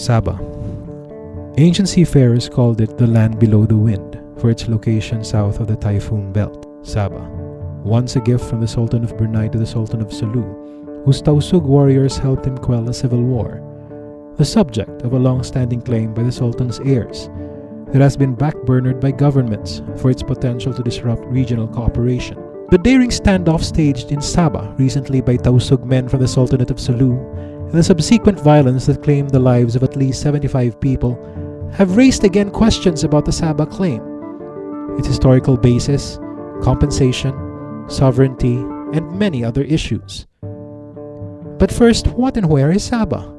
Sabah. Ancient seafarers called it the land below the wind for its location south of the typhoon belt. Sabah, once a gift from the Sultan of Brunei to the Sultan of Sulu, whose Tausug warriors helped him quell a civil war, the subject of a long-standing claim by the Sultan's heirs that has been backburnered by governments for its potential to disrupt regional cooperation. The daring standoff staged in Sabah recently by Tausug men from the Sultanate of Sulu and the subsequent violence that claimed the lives of at least 75 people have raised again questions about the Sabah claim, its historical basis, compensation, sovereignty, and many other issues. But first, what and where is Sabah?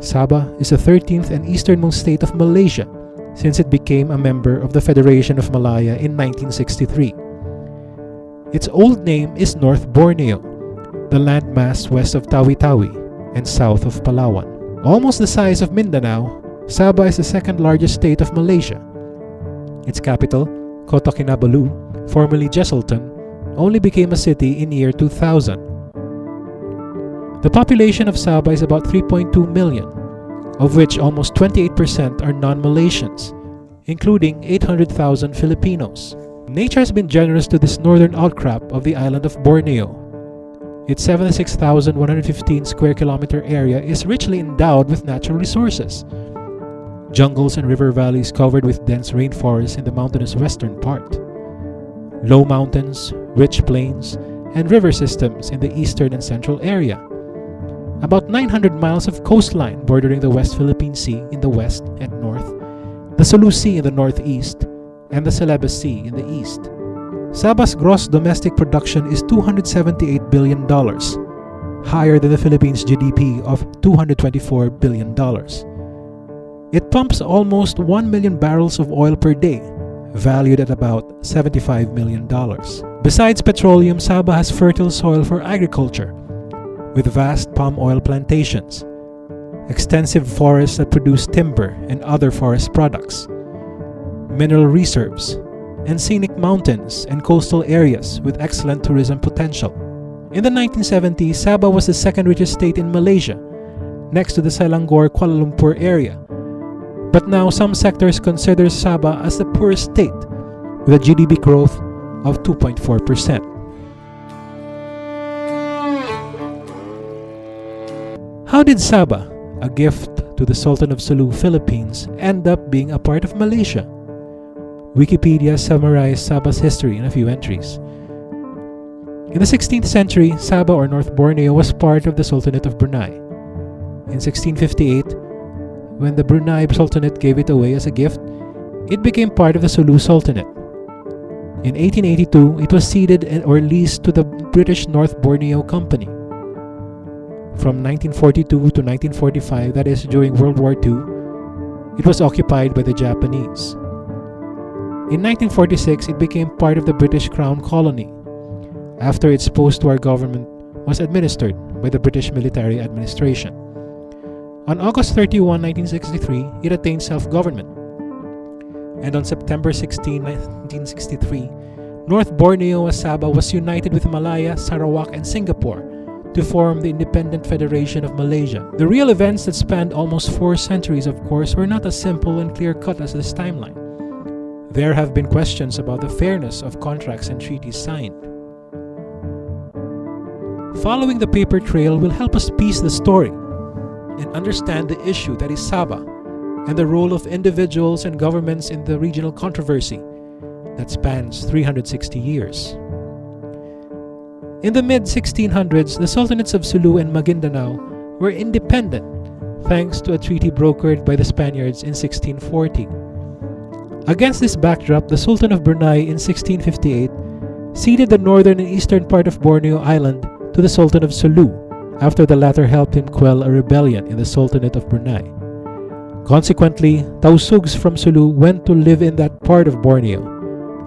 Sabah is the 13th and easternmost state of Malaysia since it became a member of the Federation of Malaya in 1963. Its old name is North Borneo, the landmass west of Tawi-Tawi and south of Palawan. Almost the size of Mindanao, Sabah is the second largest state of Malaysia. Its capital, Kota Kinabalu, formerly Sultan, only became a city in year 2000. The population of Sabah is about 3.2 million, of which almost 28% are non-Malaysians, including 800,000 Filipinos. Nature has been generous to this northern outcrop of the island of Borneo. Its 76,115 square kilometer area is richly endowed with natural resources. Jungles and river valleys covered with dense rainforests in the mountainous western part. Low mountains, rich plains, and river systems in the eastern and central area. About 900 miles of coastline bordering the West Philippine Sea in the west and north, the Sulu Sea in the northeast, and the Celebes Sea in the east. Sabah's gross domestic production is $278 billion, higher than the Philippines' GDP of $224 billion. It pumps almost 1 million barrels of oil per day, valued at about $75 million. Besides petroleum, Sabah has fertile soil for agriculture, with vast palm oil plantations, extensive forests that produce timber and other forest products, mineral reserves, and scenic mountains and coastal areas with excellent tourism potential. In the 1970s, Sabah was the second richest state in Malaysia, next to the Selangor-Kuala Lumpur area. But now some sectors consider Sabah as the poorest state, with a GDP growth of 2.4%. How did Sabah, a gift to the Sultan of Sulu, Philippines, end up being a part of Malaysia? Wikipedia summarized Sabah's history in a few entries. In the 16th century, Sabah or North Borneo was part of the Sultanate of Brunei. In 1658, when the Brunei Sultanate gave it away as a gift, it became part of the Sulu Sultanate. In 1882, it was ceded or leased to the British North Borneo Company. From 1942 to 1945, that is during World War II, it was occupied by the Japanese. In 1946, it became part of the British Crown Colony, after its post-war government was administered by the British Military Administration. On August 31, 1963, it attained self-government. And on September 16, 1963, North Borneo as Sabah was united with Malaya, Sarawak, and Singapore to form the Independent Federation of Malaysia. The real events that spanned almost 4 centuries, of course, were not as simple and clear-cut as this timeline. There have been questions about the fairness of contracts and treaties signed. Following the paper trail will help us piece the story and understand the issue that is Sabah and the role of individuals and governments in the regional controversy that spans 360 years. In the mid-1600s, the Sultanates of Sulu and Maguindanao were independent thanks to a treaty brokered by the Spaniards in 1640. Against this backdrop, the Sultan of Brunei in 1658 ceded the northern and eastern part of Borneo Island to the Sultan of Sulu after the latter helped him quell a rebellion in the Sultanate of Brunei. Consequently, Tausugs from Sulu went to live in that part of Borneo.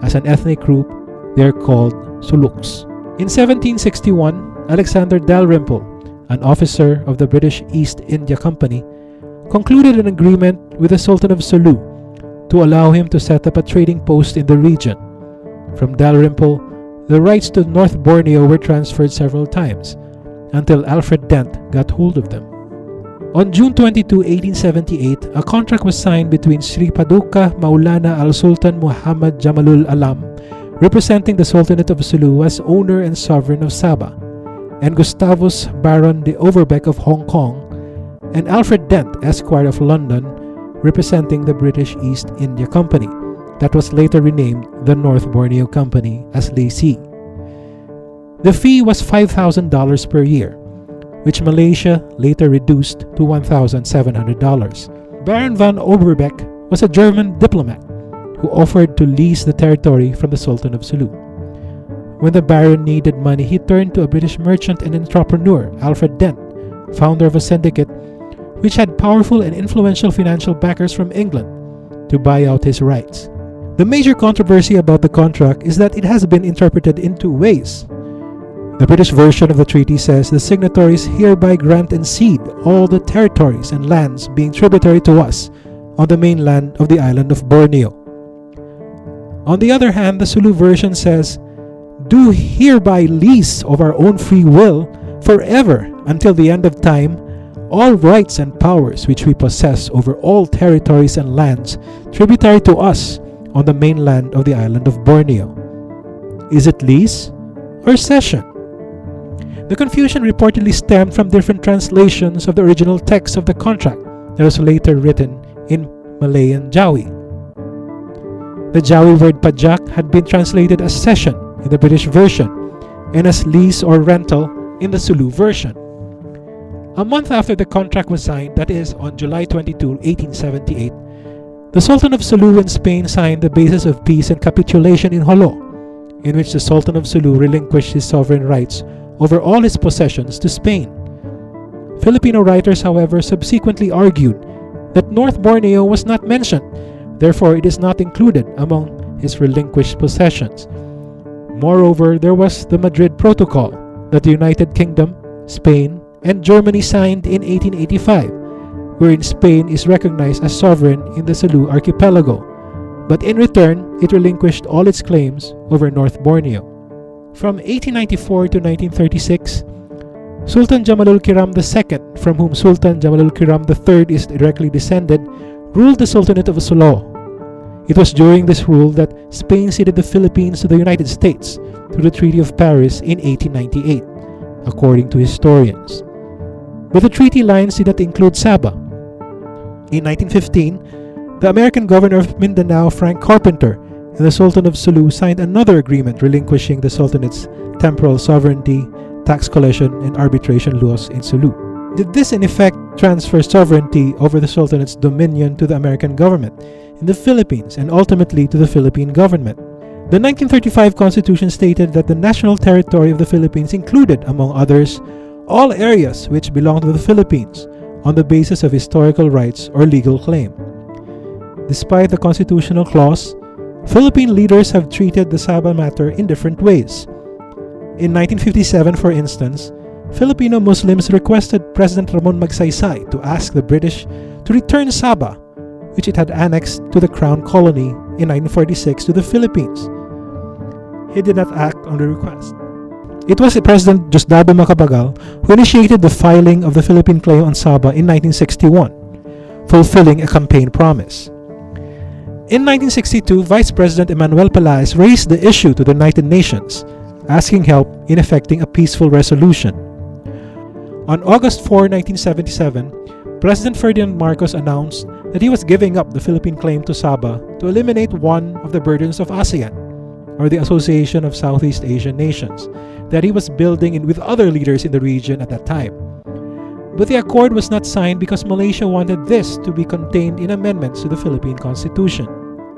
As an ethnic group, they are called Suluks. In 1761, Alexander Dalrymple, an officer of the British East India Company, concluded an agreement with the Sultan of Sulu to allow him to set up a trading post in the region. From Dalrymple, the rights to North Borneo were transferred several times, until Alfred Dent got hold of them. On June 22, 1878, a contract was signed between Sri Paduka Maulana al-Sultan Muhammad Jamalul Alam, representing the Sultanate of Sulu as owner and sovereign of Sabah, and Gustavus Baron de Overbeck of Hong Kong, and Alfred Dent, Esquire of London, representing the British East India Company, that was later renamed the North Borneo Company as lessee. The fee was $5,000 per year, which Malaysia later reduced to $1,700. Baron van Overbeck was a German diplomat who offered to lease the territory from the Sultan of Sulu. When the Baron needed money, he turned to a British merchant and entrepreneur, Alfred Dent, founder of a syndicate which had powerful and influential financial backers from England, to buy out his rights. The major controversy about the contract is that it has been interpreted in two ways. The British version of the treaty says the signatories hereby grant and cede all the territories and lands being tributary to us on the mainland of the island of Borneo. On the other hand, the Sulu version says, do hereby lease of our own free will forever until the end of time all rights and powers which we possess over all territories and lands tributary to us on the mainland of the island of Borneo. Is it lease or cession? The confusion reportedly stemmed from different translations of the original text of the contract that was later written in Malayan Jawi. The Jawi word pajak had been translated as cession in the British version and as lease or rental in the Sulu version. A month after the contract was signed, that is, on July 22, 1878, the Sultan of Sulu and Spain signed the basis of peace and capitulation in Jolo, in which the Sultan of Sulu relinquished his sovereign rights over all his possessions to Spain. Filipino writers, however, subsequently argued that North Borneo was not mentioned, therefore it is not included among his relinquished possessions. Moreover, there was the Madrid Protocol that the United Kingdom, Spain, and Germany signed in 1885, wherein Spain is recognized as sovereign in the Sulu archipelago, but in return it relinquished all its claims over North Borneo. From 1894 to 1936, Sultan Jamalul Kiram II, from whom Sultan Jamalul Kiram III is directly descended, ruled the Sultanate of Sulu. It was during this rule that Spain ceded the Philippines to the United States through the Treaty of Paris in 1898, according to historians. But the treaty lines did not include Sabah. In 1915, the American governor of Mindanao, Frank Carpenter, and the Sultan of Sulu signed another agreement relinquishing the Sultanate's temporal sovereignty, tax collection, and arbitration laws in Sulu. Did this in effect transfer sovereignty over the Sultanate's dominion to the American government in the Philippines and ultimately to the Philippine government? The 1935 Constitution stated that the national territory of the Philippines included, among others, all areas which belong to the Philippines on the basis of historical rights or legal claim. Despite the constitutional clause, Philippine leaders have treated the Sabah matter in different ways. In 1957, for instance, Filipino Muslims requested President Ramon Magsaysay to ask the British to return Sabah, which it had annexed to the Crown Colony in 1946 to the Philippines. He did not act on the request. It was President Diosdado Macapagal who initiated the filing of the Philippine claim on Sabah in 1961, fulfilling a campaign promise. In 1962, Vice President Emmanuel Pelaez raised the issue to the United Nations, asking help in effecting a peaceful resolution. On August 4, 1977, President Ferdinand Marcos announced that he was giving up the Philippine claim to Sabah to eliminate one of the burdens of ASEAN, or the Association of Southeast Asian Nations, that he was building in with other leaders in the region at that time. But the accord was not signed because Malaysia wanted this to be contained in amendments to the Philippine Constitution.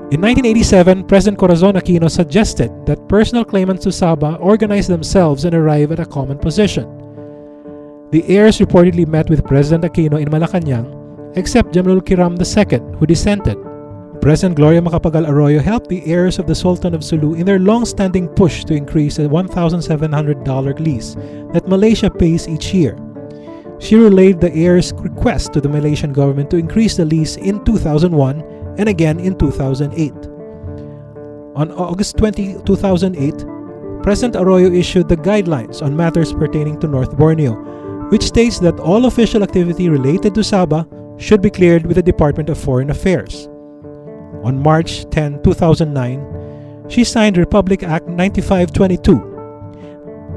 In 1987, President Corazon Aquino suggested that personal claimants to Sabah organize themselves and arrive at a common position. The heirs reportedly met with President Aquino in Malacanang, except Jamalul Kiram II, who dissented. President Gloria Macapagal-Arroyo helped the heirs of the Sultan of Sulu in their long-standing push to increase the $1,700 lease that Malaysia pays each year. She relayed the heirs' request to the Malaysian government to increase the lease in 2001 and again in 2008. On August 20, 2008, President Arroyo issued the guidelines on matters pertaining to North Borneo, which states that all official activity related to Sabah should be cleared with the Department of Foreign Affairs. On March 10, 2009, she signed Republic Act 9522.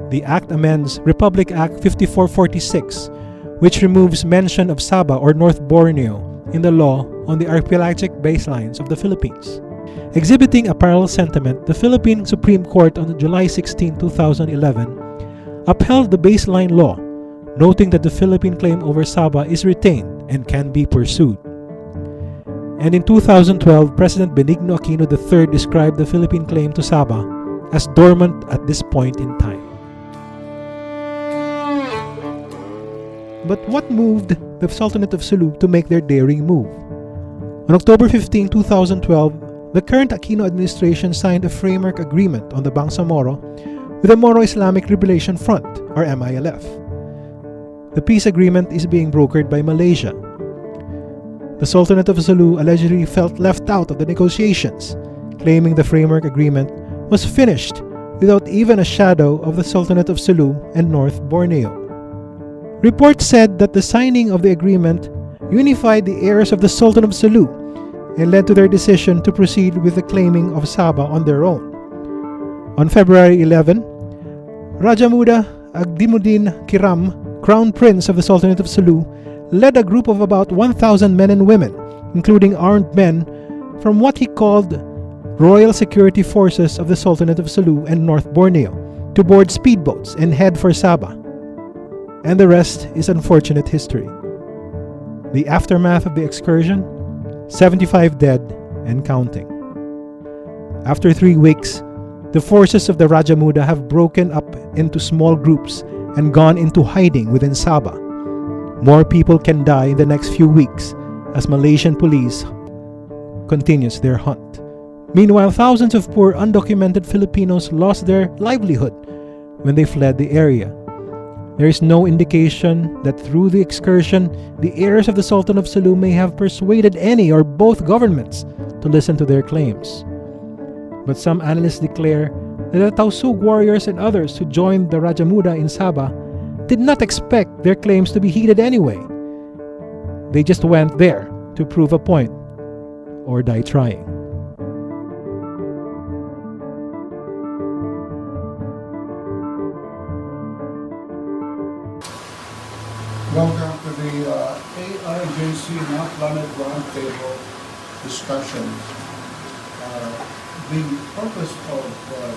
The act amends Republic Act 5446, which removes mention of Sabah or North Borneo in the law on the archipelagic baselines of the Philippines. Exhibiting a parallel sentiment, the Philippine Supreme Court on July 16, 2011 upheld the baseline law, noting that the Philippine claim over Sabah is retained and can be pursued. And in 2012, President Benigno Aquino III described the Philippine claim to Sabah as dormant at this point in time. But what moved the Sultanate of Sulu to make their daring move? On October 15, 2012, the current Aquino administration signed a framework agreement on the Bangsamoro with the Moro Islamic Liberation Front, or MILF. The peace agreement is being brokered by Malaysia. The Sultanate of Sulu allegedly felt left out of the negotiations, claiming the framework agreement was finished without even a shadow of the Sultanate of Sulu and North Borneo. Reports said that the signing of the agreement unified the heirs of the Sultan of Sulu and led to their decision to proceed with the claiming of Sabah on their own. On February 11, Raja Muda Agdimuddin Kiram, Crown Prince of the Sultanate of Sulu, led a group of about 1,000 men and women, including armed men, from what he called Royal Security Forces of the Sultanate of Sulu and North Borneo, to board speedboats and head for Sabah. And the rest is unfortunate history. The aftermath of the excursion, 75 dead and counting. After 3 weeks, the forces of the Raja Muda have broken up into small groups and gone into hiding within Sabah. More people can die in the next few weeks as Malaysian police continues their hunt. Meanwhile, thousands of poor undocumented Filipinos lost their livelihood when they fled the area. There is no indication that through the excursion, the heirs of the Sultan of Sulu may have persuaded any or both governments to listen to their claims. But some analysts declare that the Tausug warriors and others who joined the Raja Muda in Sabah did not expect their claims to be heeded anyway. They just went there to prove a point or die trying. Welcome to the AIJC NowPlanet Roundtable discussion. The purpose of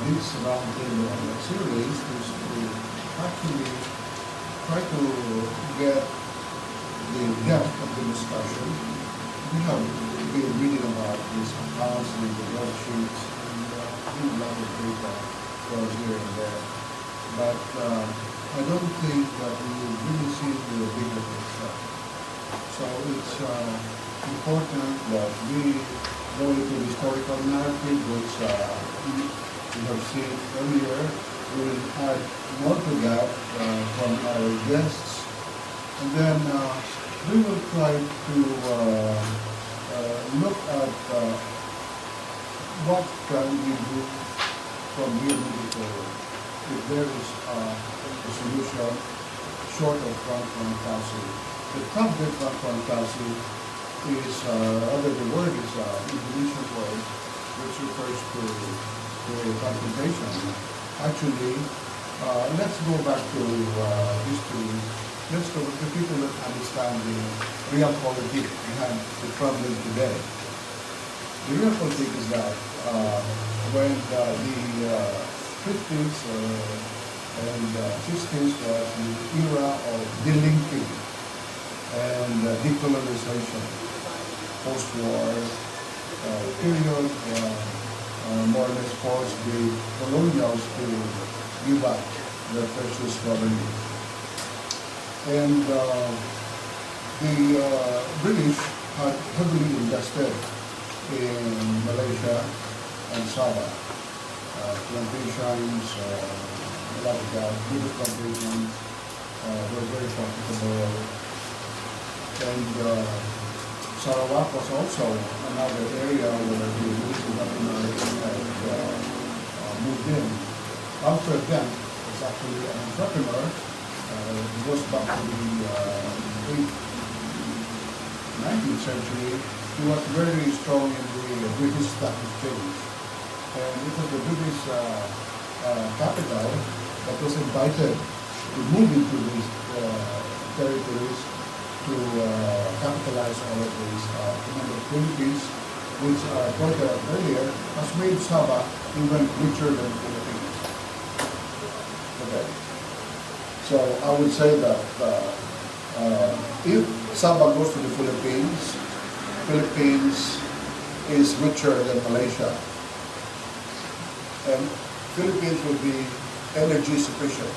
this roundtable series is to actually try to get the depth of the discussion. We have been reading about these accounts and the worksheets and a lot of data from here and there. But I don't think that we really see the bigger picture. So it's important that we go into the historical narrative, which we have seen earlier. We will add more to that from our guests. And then we will try to look at what can we do from here moving forward. If there is a solution short of front-run passing. The front-run passing is, the word is Indonesian word, which refers to confrontation. Actually, let's go back to history. Let's go to people that understand the real politics behind the problem today. The real politics is that when the 50s and 60s was the era of delinking and decolonization, post-war period, more or less forced the colonials to give up their precious colony. And the British had heavily invested in Malaysia and Sabah. Plantations, a lot of that, British plantations were very profitable. And Sarawak was also another area where the British had moved in. Alfred Dent was actually an entrepreneur, It goes back to the 19th century. He was very strong in the British Stock Exchange. And it was the British capital that was invited to move into these territories to capitalize all of these. Remember, the Philippines, which I pointed out earlier, has made Sabah even richer than the Philippines. Okay. So I would say that if Sabah goes to the Philippines, Philippines is richer than Malaysia. And Philippines will be energy sufficient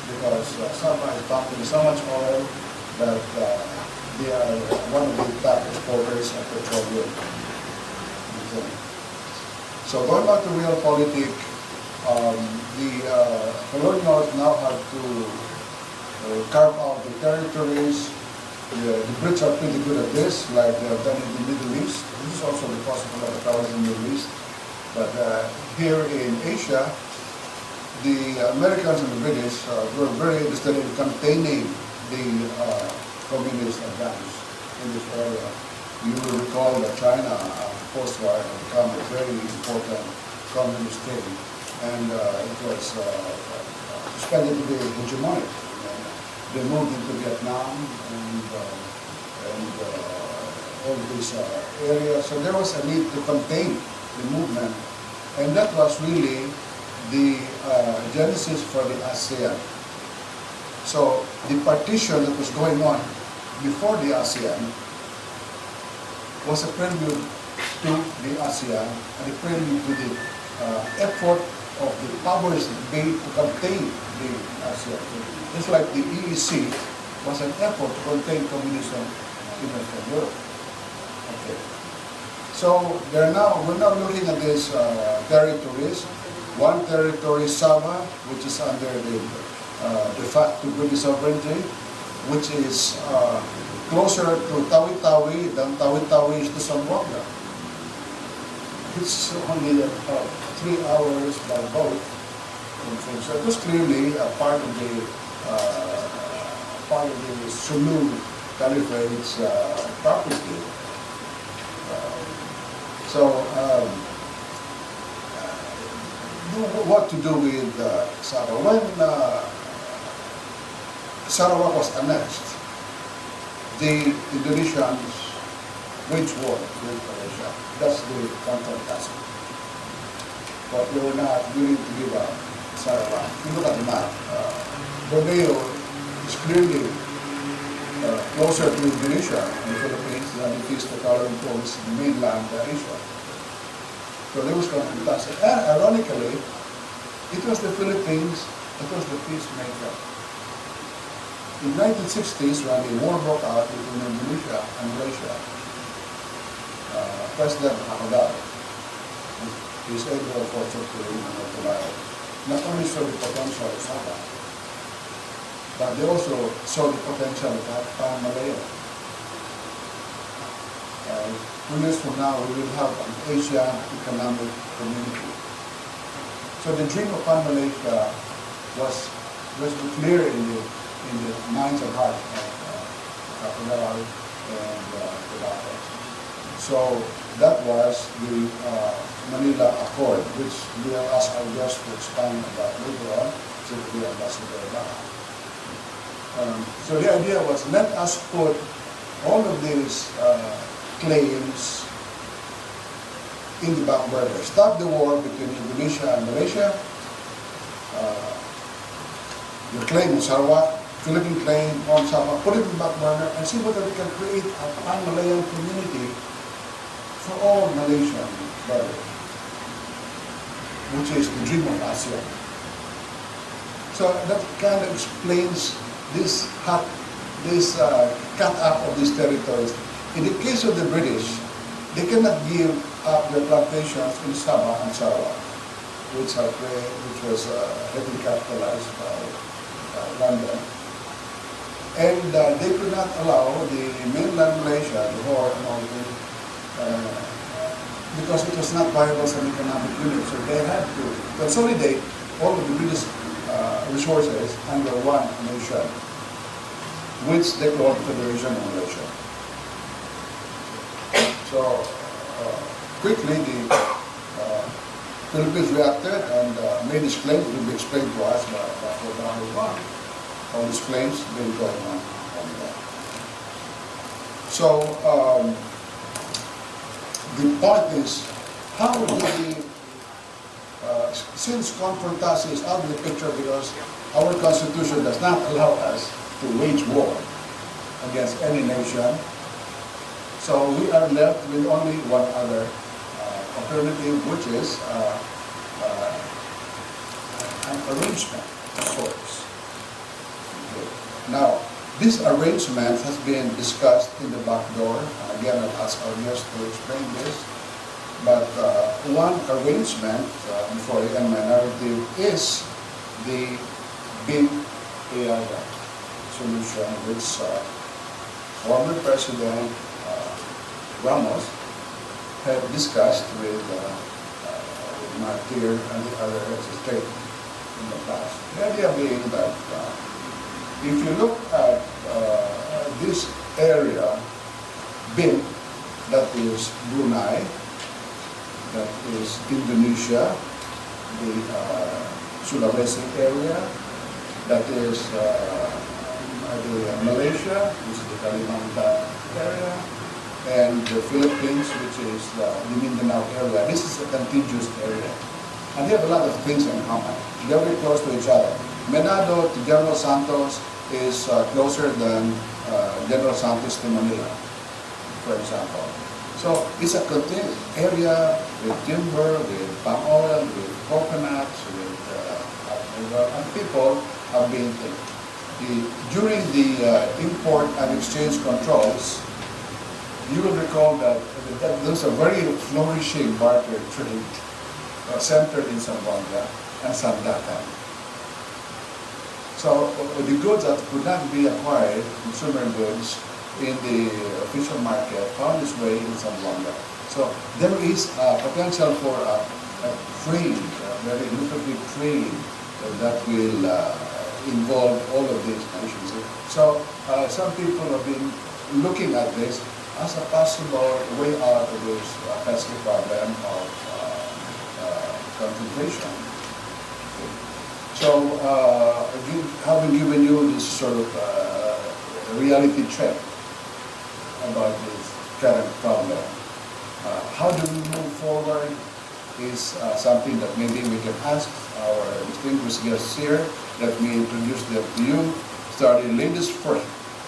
because Sabah is pumping so much oil that they are one of the top exporters of petroleum. Okay. So going back to realpolitik, the colonials now have to carve out the territories. The Brits are pretty good at this, like they have done in the Middle East. This is also because of a lot of powers in the Middle East. But here in Asia, the Americans and the British were very interested in containing the communist advance in this area. You will recall that China, post-war, had become a very important communist state, and it was suspended to be hegemonic. They moved into Vietnam and all these areas. So there was a need to contain the movement, and that was really the genesis for the ASEAN. So the partition that was going on before the ASEAN was a prelude to the ASEAN and a prelude to the effort of the powers that be to contain the ASEAN. Just like the EEC was an effort to contain communism in Western Europe. Okay. So we're now looking at these territories. One territory, Sabah, which is under the de facto British sovereignty, which is closer to Tawi-Tawi than Tawi-Tawi is to Zamboanga. It's only about 3 hours by boat. So it was clearly a part of the Sulu Caliphate's property. What to do with Sarawak? When Sarawak was annexed, the Indonesians waged war with Malaysia. That's the counter-attack. But they were not willing to give up Sarawak. If you look at the map, Borneo is clearly closer to Indonesia and the Philippines than it is to Dalrymple, mainland Asia. So there was confrontation. And ironically, it was the Philippines that was the peacemaker. In the 1960s, when the war broke out between Indonesia and Malaysia, President Macapagal-Arroyo, his able fortune to not only saw the potential of Sabah, but they also saw the potential of Pan-Malaya. 2 years from now, we will have an Asian economic community. So the dream of Pan-Malaysia was clear in the minds and hearts of Macapagal and the Dalrymple. So that was the Manila Accord, which we will ask our guests to expand about later on, since we are Ambassador Baha. So the idea was, let us put all of these claims in the back burner. Stop the war between Indonesia and Malaysia. The claim on Sarawak, Philippine claim on Sabah, put it in the back burner and see whether we can create a pan-Malayan community for all Malaysian brothers, which is the dream of ASEAN. So that kind of explains this cut up of these territories. In the case of the British, they cannot give up their plantations in Sabah and Sarawak, which was heavily capitalized by London. And they could not allow the mainland Malaysia, Johor and all because it was not viable as an economic unit. So they had to consolidate all of the British resources under one nation, which they call Federation of Malaysia. So quickly the Philippines reacted and made this claim. It will be explained to us by Dr. Ramon. All these claims been going on there. So the point is, how do we, since confrontation is out of the picture because our Constitution does not allow us to wage war against any nation, so we are left with only one other alternative, which is an arrangement of sorts. Okay. Now, this arrangement has been discussed in the back door, and again I'll ask our guests to explain this, but one arrangement, before I end my narrative, is the big AI solution, which former President Ramon had discussed with Martyr and the other heads of state in the past. The idea being that if you look at this area, BIM, that is Brunei, that is Indonesia, the Sulawesi area, that is Malaysia, which is the Kalimantan area, and the Philippines, which is the Mindanao area. This is a contiguous area. And they have a lot of things in common. They're very close to each other. Menado to General Santos is closer than General Santos to Manila, for example. So it's a contiguous area with timber, with palm oil, with coconuts, with and people have been during the import and exchange controls. You will recall that there's a very flourishing barter trade centered in Zamboanga and Sandakan. So the goods that could not be acquired, consumer goods, in the official market found its way in Zamboanga. So there is potential for a trade, a very lucrative trade that will involve all of these nations. So some people have been looking at this as a possible way out of this pesky problem of concentration. So, having given you this sort of reality check about this current problem, how do we move forward is something that maybe we can ask our distinguished guests here. Let me introduce them to you. Starting ladies first,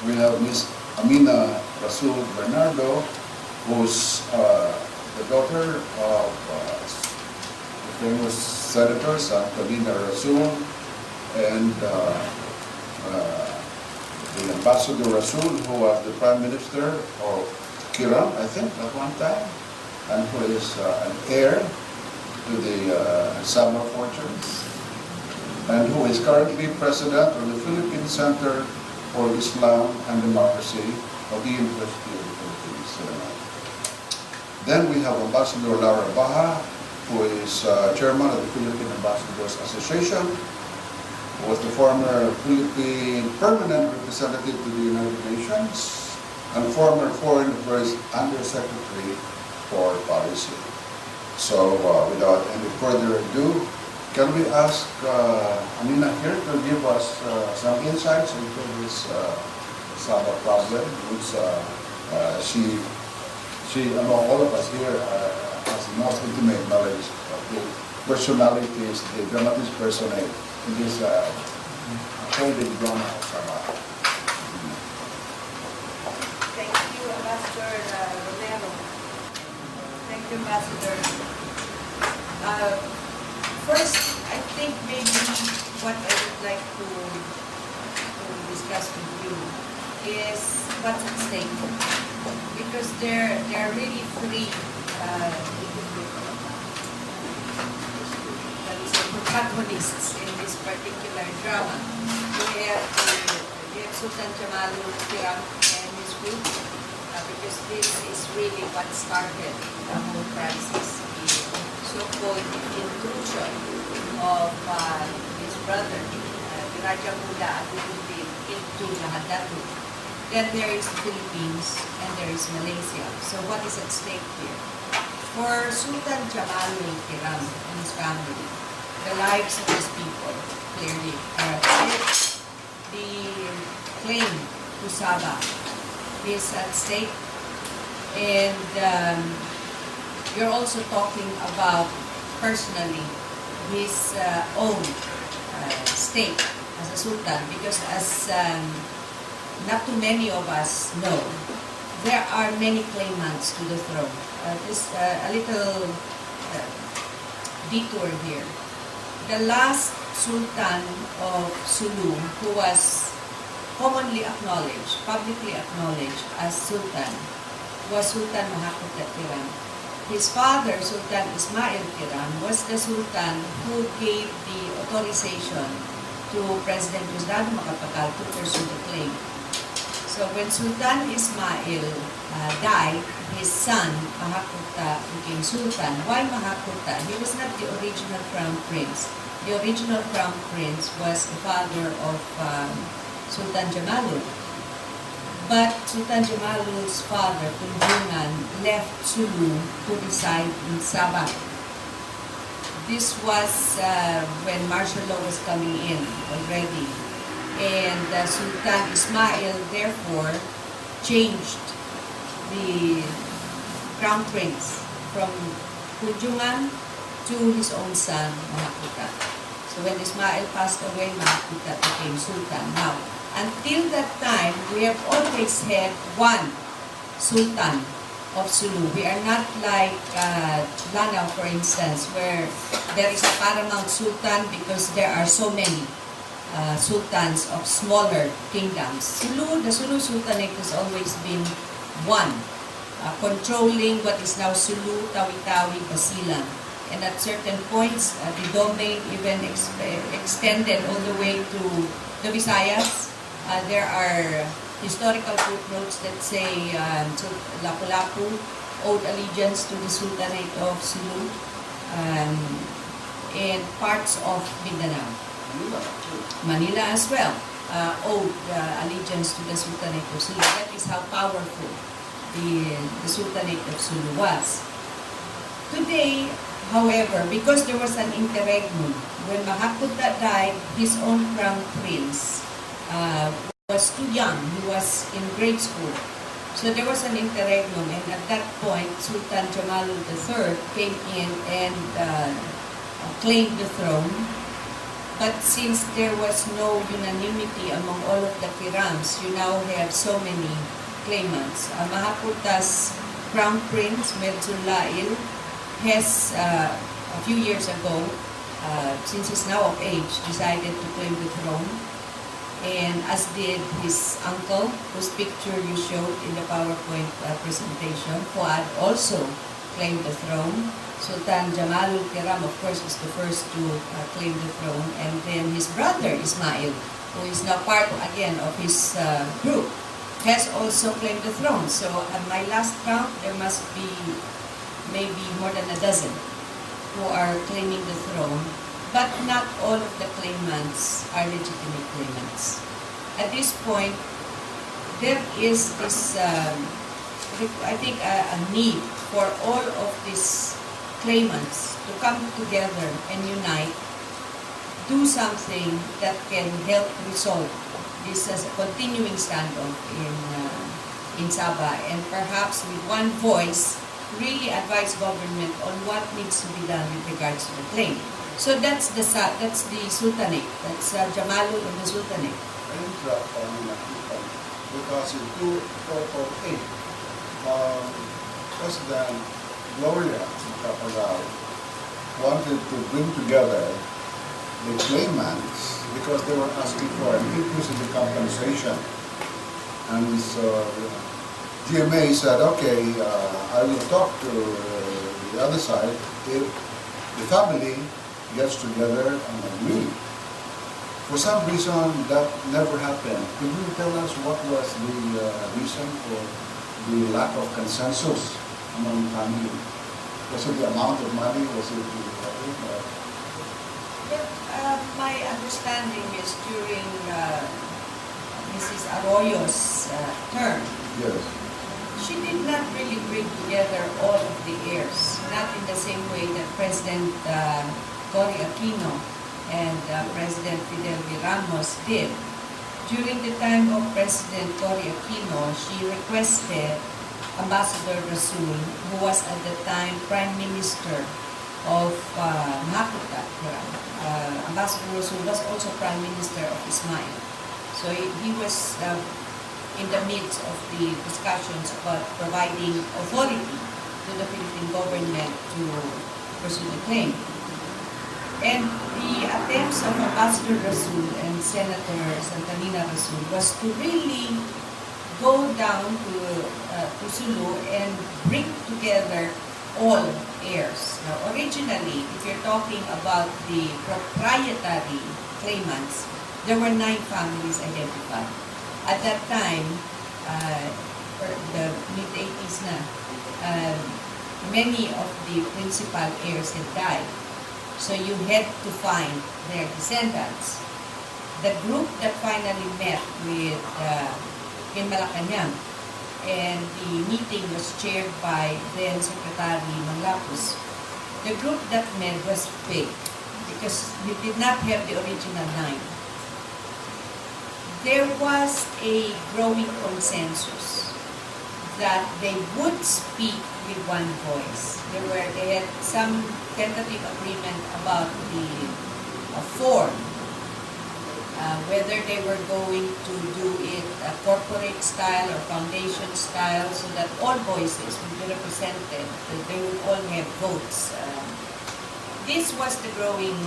we have Ms. Amina Rasul Bernardo, who's the daughter of the famous Senator Santa Rasul and the Ambassador Rasul, who was the Prime Minister of Kiram, I think, at one time, and who is an heir to the Sabah fortunes, and who is currently President of the Philippine Center for Islam and Democracy of the University of the Philippines. Then we have Ambassador Laura Baha, who is chairman of the Philippine Ambassadors Association, who was the former Philippine permanent representative to the United Nations, and former Foreign Affairs Undersecretary for Policy. So without any further ado, can we ask Amina here to give us some insights into this Sabah problem, which she, among all of us here, has the most intimate knowledge of the personalities, the dramatic personae in this holding drama of Sabah. Thank you, Ambassador Romero. Thank you, Ambassador. First, I think maybe what I would like to discuss with you is what's at stake. Because there are really three protagonists in this particular drama. We have Sultan Jamalul, Kiram, and his group, because this is really what started the whole crisis, the so-called intrusion of his brother, Raja Mula Abutin into Lahadatu. Then there is the Philippines and there is Malaysia. So what is at stake here? For Sultan Jamalul Kiram and his family, the lives of his people clearly are at stake. The claim to Sabah is at stake. And you're also talking about personally his own stake as a sultan, because as not too many of us know, there are many claimants to the throne. Just a little detour here. The last sultan of Sulu, who was commonly acknowledged, publicly acknowledged as sultan, was Sultan Kiram. His father, Sultan Ismail Kiram, was the sultan who gave the authorization to President Macapagal to pursue the claim. So when Sultan Ismail died, his son, Mahakuta, became sultan. Why Mahakuta? He was not the original crown prince. The original crown prince was the father of Sultan Jamalul. But Sultan Jamalul's father, Tunjungan, left Sulu to reside in Sabah. This was when martial law was coming in already. And Sultan Ismail, therefore, changed the crown prince from Tunjungan to his own son, Mahakuta. So when Ismail passed away, Mahakuta became sultan. Now, until that time, we have always had one sultan of Sulu. We are not like Lanao, for instance, where there is a paramount sultan because there are so many sultans of smaller kingdoms. The Sulu Sultanate has always been one, controlling what is now Sulu, Tawi-Tawi, Basilan. And at certain points, the domain even extended all the way to the Visayas. There are historical footnotes that say Lapu-Lapu owed allegiance to the Sultanate of Sulu, and parts of Mindanao. Manila as well owed allegiance to the Sultanate of Sulu. That is how powerful the Sultanate of Sulu was. Today, however, because there was an interregnum, when Mahakuta died, his own crown prince was too young. He was in grade school. So there was an interregnum, and at that point, Sultan Jamalul III came in and claimed the throne. But since there was no unanimity among all of the Kirams, you now have so many claimants. Mahakuta's crown prince, Medzulail, has a few years ago, since he's now of age, decided to claim the throne. And as did his uncle, whose picture you showed in the PowerPoint presentation, Fuad also claimed the throne. Sultan Jamalul Kiram, of course, was the first to claim the throne. And then his brother, Ismail, who is now part, again, of his group, has also claimed the throne. So at my last count, there must be maybe more than a dozen who are claiming the throne. But not all of the claimants are legitimate claimants. At this point, there is this, I think, a need for all of these claimants to come together and unite, do something that can help resolve this as a continuing standoff in Sabah, and perhaps with one voice, really advise government on what needs to be done with regards to the claim. So that's the Sultanate. That's Jamalul of the Sultanate. I interrupt because in 2008, President Gloria Macapagal wanted to bring together the claimants because they were asking for an increase in the compensation. And so GMA said, okay, I will talk to the other side if the family gets together and agree. For some reason, that never happened. Could you tell us what was the reason for the lack of consensus among the family? Was it the amount of money? Was it the my understanding is during Mrs. Arroyo's term, Yes. she did not really bring together all of the heirs, not in the same way that President Aquino and President Fidel V. Ramos did. During the time of President Aquino, she requested Ambassador Rasul, who was at the time Prime Minister of Macapagal-Arroyo. Ambassador Rasul was also Prime Minister of Ismail. So he was in the midst of the discussions about providing authority to the Philippine government to pursue the claim. And the attempts of Ambassador Rasul and Senator Santanina Rasul was to really go down to Sulu and bring together all heirs. Now, originally, if you're talking about the proprietary claimants, there were 9 families identified. At that time, the mid-80s na, many of the principal heirs had died. So you had to find their descendants. The group that finally met with in Malacanang, and the meeting was chaired by then Secretary Manglapus. The group that met was big because you did not have the original 9. There was a growing consensus that they would speak with one voice. They had some tentative agreement about the form, whether they were going to do it corporate style or foundation style, so that all voices would be represented, that they would all have votes. This was the growing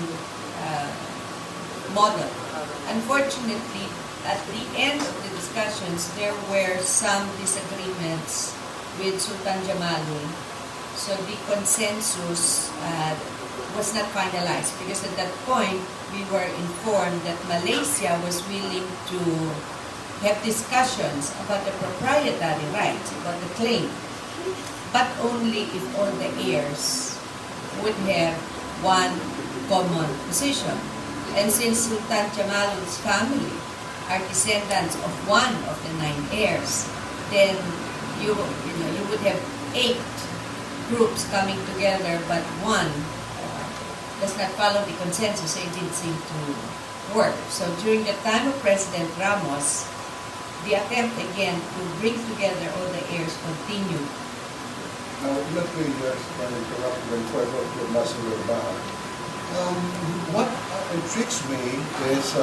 model. Unfortunately, at the end of the discussions, there were some disagreements with Sultan Jamalul. So the consensus was not finalized because at that point, we were informed that Malaysia was willing to have discussions about the proprietary rights, about the claim, but only if all the heirs would have one common position. And since Sultan Jamalul's family are descendants of one of the 9 heirs, then you would have 8 groups coming together, but one does not follow the consensus, so it didn't seem to work. So during the time of President Ramos, the attempt again to bring together all the heirs continued. Now, let me just interrupt very quick what you're Ambassador about. What intrigues me is,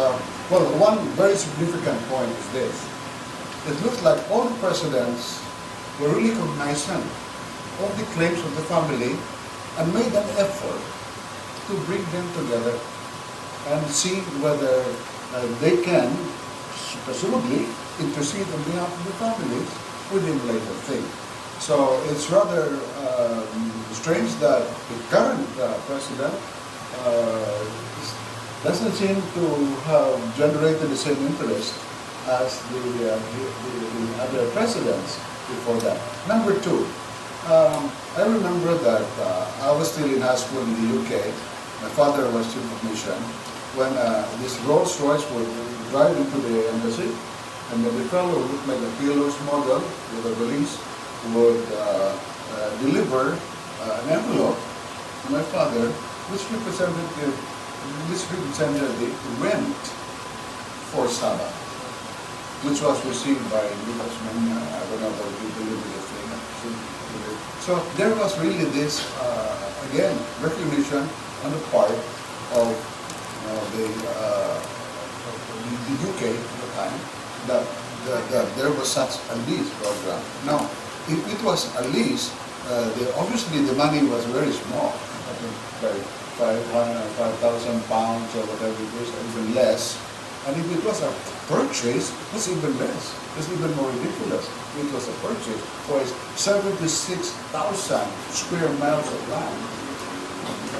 well, one very significant point is this. It looks like all the presidents were really cognizant of the claims of the family and made an effort to bring them together and see whether they can, presumably, intercede on behalf of the families within later thing. So it's rather strange that the current president doesn't seem to have generated the same interest as the other presidents before that. Number 2, I remember that I was still in high school in the UK. My father was chief of mission when this Rolls Royce would drive into the embassy, and then the fellow who looked like a dealer's model with a valise would deliver an envelope to my father, which represented the rent for Sabah, which was received by businessmen. I don't know whether we delivered the thing. So there was really this, again, recognition on the part of the UK at the time that there was such a lease program. Now, if it was a lease, obviously the money was very small. I think like 5,000 pounds or whatever it is, or even less. And if it was a purchase, it's even less. It's even more ridiculous. It was a purchase for 76,000 square miles of land.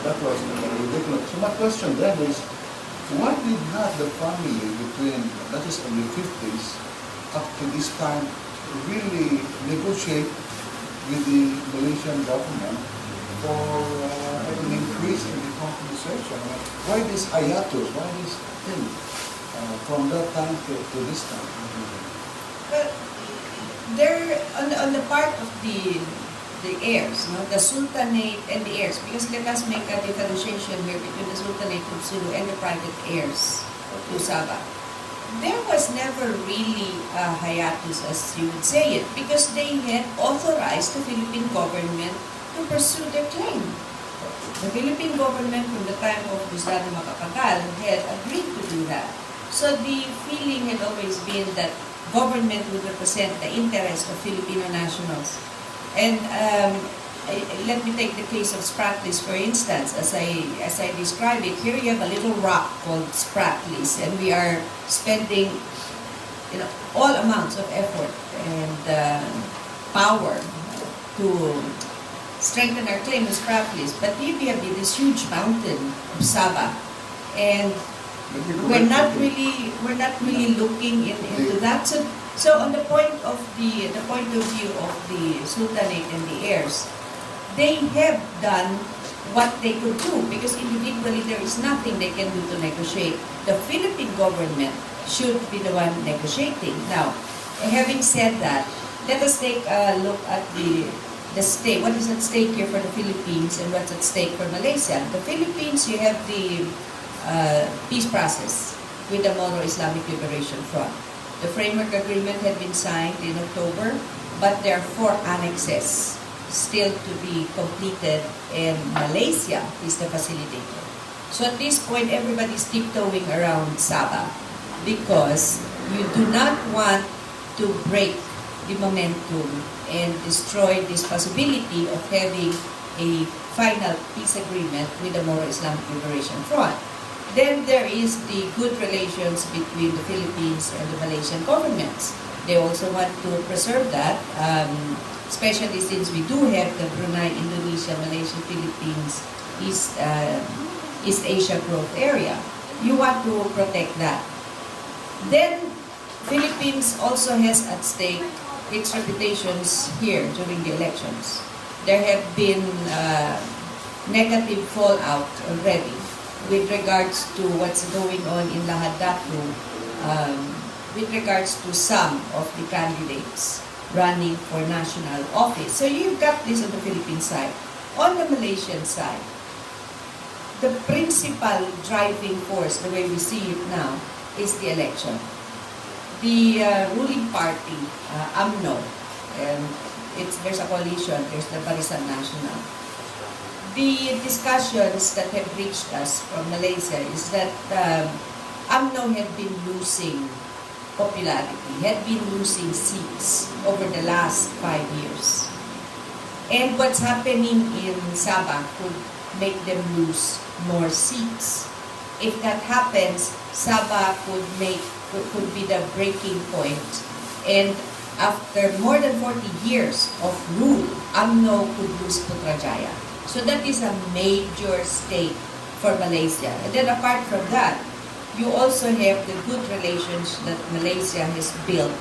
That was ridiculous. So my question then is, why did not the family between, that is in the 50s, up to this time, really negotiate with the Malaysian government for an increase in the conversation. Why this hiatus? Why this thing from that time to this time? Well, there on the part of the heirs, no, the Sultanate and the heirs, because let us make a differentiation here between the Sultanate of Sulu and the private heirs to Sabah. There was never really a hiatus, as you would say it, because they had authorized the Philippine government to pursue their claim. The Philippine government from the time of Guzman Macapagal had agreed to do that. So the feeling had always been that government would represent the interest of Filipino nationals. And let me take the case of Spratlys, for instance. As I describe it, here you have a little rock called Spratlys, and we are spending, all amounts of effort and power to strengthen our claim as Spratlys. But here we have this huge mountain of Sabah, and we're not really looking into that. So on the point of view of the Sultanate and the heirs, they have done what they could do, because individually there is nothing they can do to negotiate. The Philippine government should be the one negotiating. Now, having said that, let us take a look at the stake. What is at stake here for the Philippines and what's at stake for Malaysia? The Philippines, you have the peace process with the Moro Islamic Liberation Front. The framework agreement had been signed in October, but there are 4 annexes still to be completed, and Malaysia is the facilitator. So at this point, everybody's tiptoeing around Sabah because you do not want to break the momentum and destroy this possibility of having a final peace agreement with the Moro Islamic Liberation Front. Then there is the good relations between the Philippines and the Malaysian governments. They also want to preserve that, especially since we do have the Brunei, Indonesia, Malaysia, Philippines, East Asia growth area. You want to protect that. Then, Philippines also has at stake its reputations here during the elections. There have been negative fallout already with regards to what's going on in Lahad Datu, with regards to some of the candidates running for national office. So you've got this on the Philippine side. On the Malaysian side, the principal driving force, the way we see it now, is the election. The ruling party, UMNO, there's a coalition, there's the Barisan Nasional. The discussions that have reached us from Malaysia is that UMNO had been losing popularity, had been losing seats over the last 5 years. And what's happening in Sabah could make them lose more seats. If that happens, Sabah could be the breaking point. And after more than 40 years of rule, UMNO could lose Putrajaya. So that is a major stake for Malaysia. And then apart from that, you also have the good relations that Malaysia has built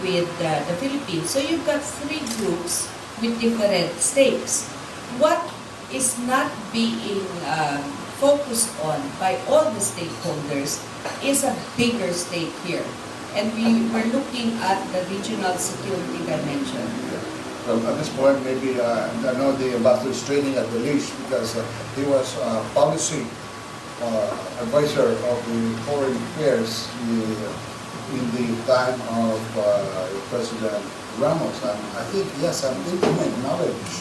with the Philippines. So you've got 3 groups with different stakes. What is not being focused on by all the stakeholders is a bigger stake here. And we were looking at the regional security dimension. Well, at this point, maybe I know the ambassador is training at the leash because he was policy advisor of the foreign affairs in the time of President Ramon. And I think he has some intimate knowledge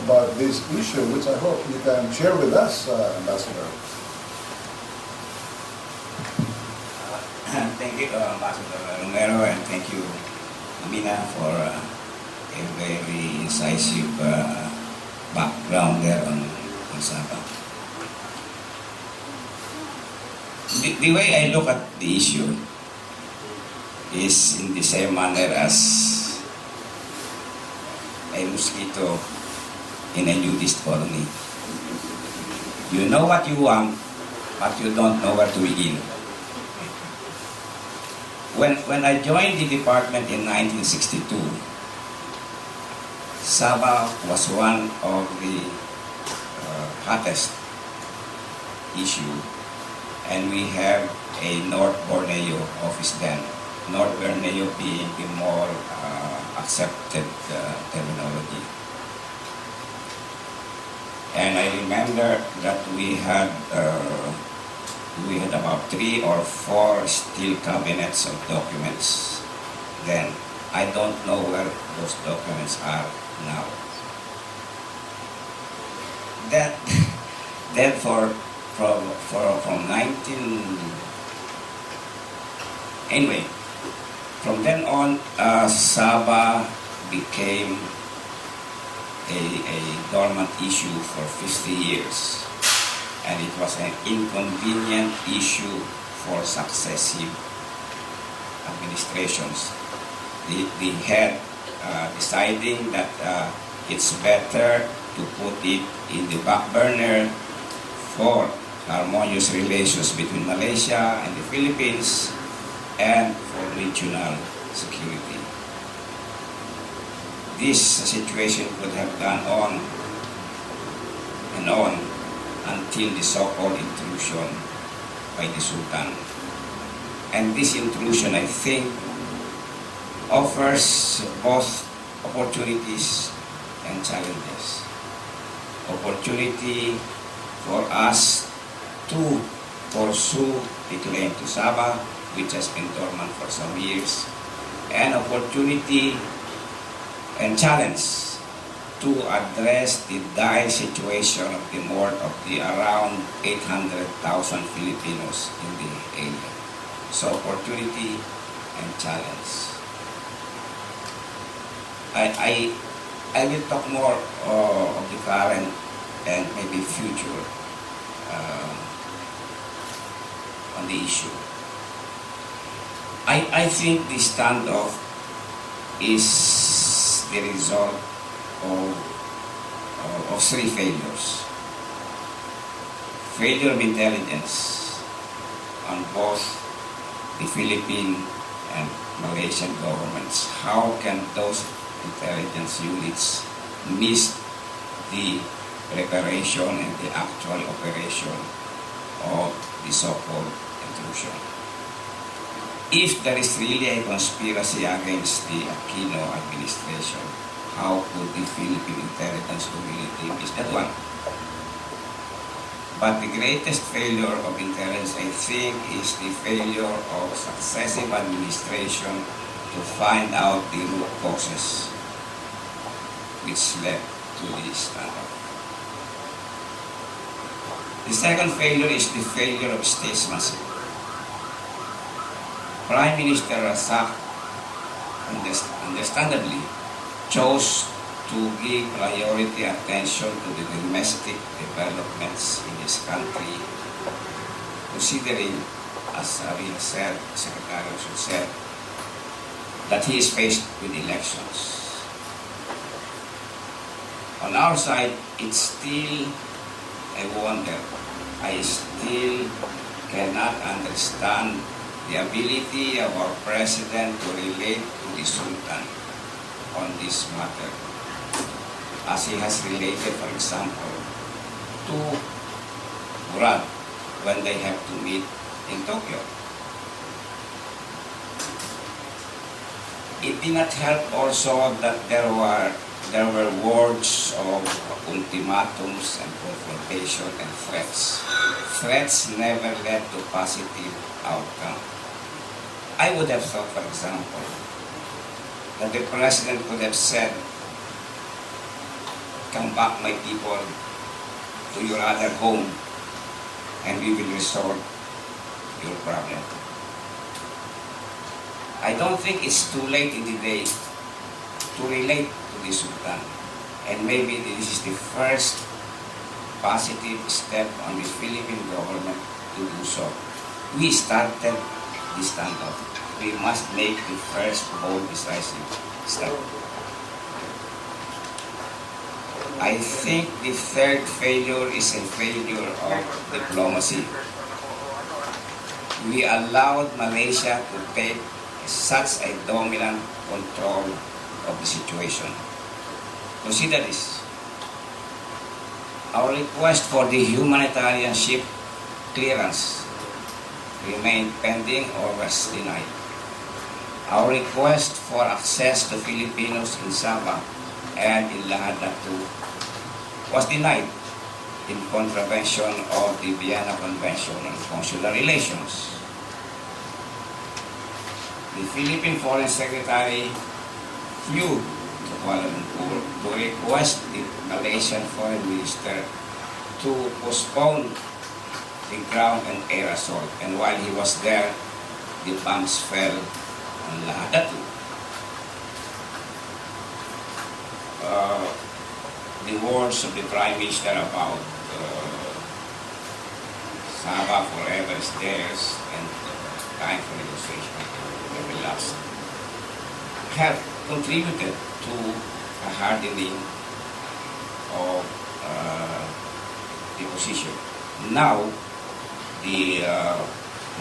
about this issue, which I hope you can share with us, Ambassador. Thank you, Ambassador Romero, and thank you, Amina, for a very incisive background there on Sabah. The way I look at the issue is in the same manner as a mosquito in a nudist colony. You know what you want, but you don't know where to begin. When I joined the department in 1962, Sabah was one of the hottest issue, and we have a North Borneo office then. North Borneo being the more accepted terminology. And I remember that we had about 3 or 4 steel cabinets of documents then. I don't know where those documents are now. That then from 19 anyway, from then on, Sabah became a dormant issue for 50 years, and it was an inconvenient issue for successive administrations. They had deciding that it's better to put it in the back burner for harmonious relations between Malaysia and the Philippines and for regional security. This situation could have gone on and on until the so-called intrusion by the Sultan. And this intrusion, I think, offers both opportunities and challenges. Opportunity for us to pursue the claim to Sabah, which has been dormant for some years, and opportunity and challenge to address the dire situation of the around 800,000 Filipinos in the area. So opportunity and challenge. I will talk more of the current and maybe future on the issue. I think the standoff is the result of 3 failures. Failure of intelligence on both the Philippine and Malaysian governments. How can those intelligence units miss the preparation and the actual operation of the so-called intrusion? If there is really a conspiracy against the Aquino administration, how could the Philippine intelligence community miss that one? But the greatest failure of intelligence, I think, is the failure of successive administration to find out the root causes which led to this standoff. The second failure is the failure of statesmanship. Prime Minister Razak understandably chose to give priority attention to the domestic developments in his country, considering, as we said, Secretary of State said, that he is faced with elections. On our side, it's still a wonder. I still cannot understand the ability of our President to relate to the Sultan on this matter, as he has related, for example, to Murad when they have to meet in Tokyo. It did not help also that there were words of ultimatums and confrontation and threats. Threats never led to positive outcome. I would have thought, for example, that the President could have said, "Come back, my people, to your other home, and we will resolve your problem." I don't think it's too late in the day to relate to the Sultan, and maybe this is the first positive step on the Philippine government to do so. We started the standoff. We must make the first bold, decisive step. I think the third failure is a failure of diplomacy. We allowed Malaysia to take such a dominant control of the situation. Consider this. Our request for the humanitarian ship clearance remained pending or was denied. Our request for access to Filipinos in Sabah and in Lahad was denied in contravention of the Vienna Convention on Consular Relations. The Philippine Foreign Secretary flew to Kuala Lumpur to request the Malaysian Foreign Minister to postpone the ground and air assault. And while he was there, the bombs fell on Lahad. The words of the Prime Minister about Sabah forever is theirs and time for negotiation will last have contributed to a hardening of the position. Now, the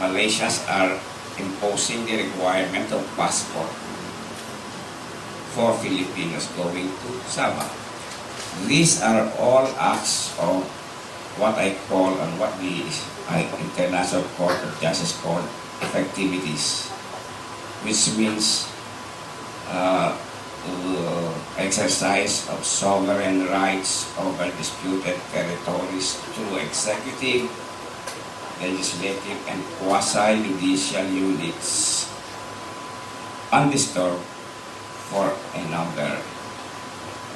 Malaysians are imposing the requirement of passport for Filipinos going to Sabah. These are all acts of what I call and what the International Court of Justice called effectivities, which means exercise of sovereign rights over disputed territories through executive, legislative, and quasi-judicial units undisturbed for a number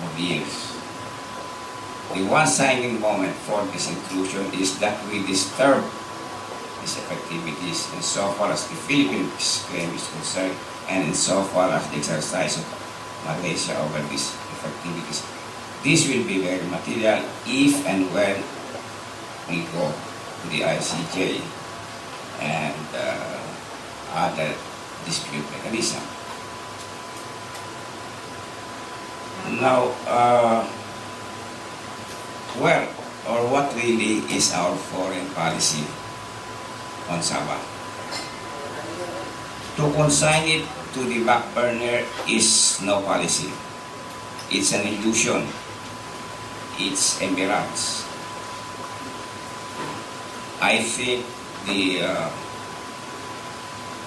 of years. The one signing moment for this inclusion is that we disturb these effectivities insofar as the Philippines claim is concerned and insofar as the exercise of Malaysia over these effectivities. This will be very material if and when we go to the ICJ and other dispute mechanism. Now, where or what really is our foreign policy on Sabah? To consign it to the back burner is no policy. It's an illusion. It's a mirage. I think the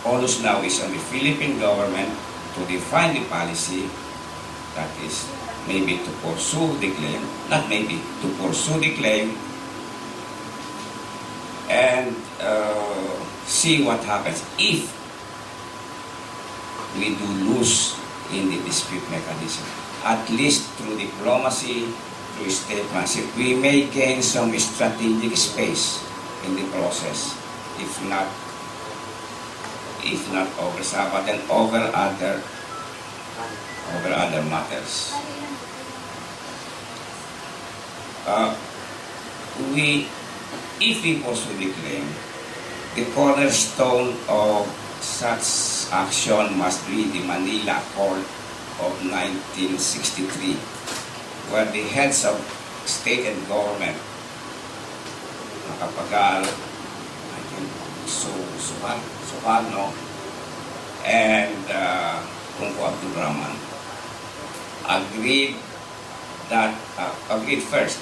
onus now is on the Philippine government to define the policy, that is, maybe to pursue the claim, not maybe, to pursue the claim and see what happens if we do lose in the dispute mechanism. At least through diplomacy, through statesmanship, we may gain some strategic space in the process, if not over Sabah, then over other matters. If we pursue the claim, the cornerstone of such action must be the Manila Accord of 1963, where the heads of state and government, Macapagal, Sultan, and Ramon, agreed first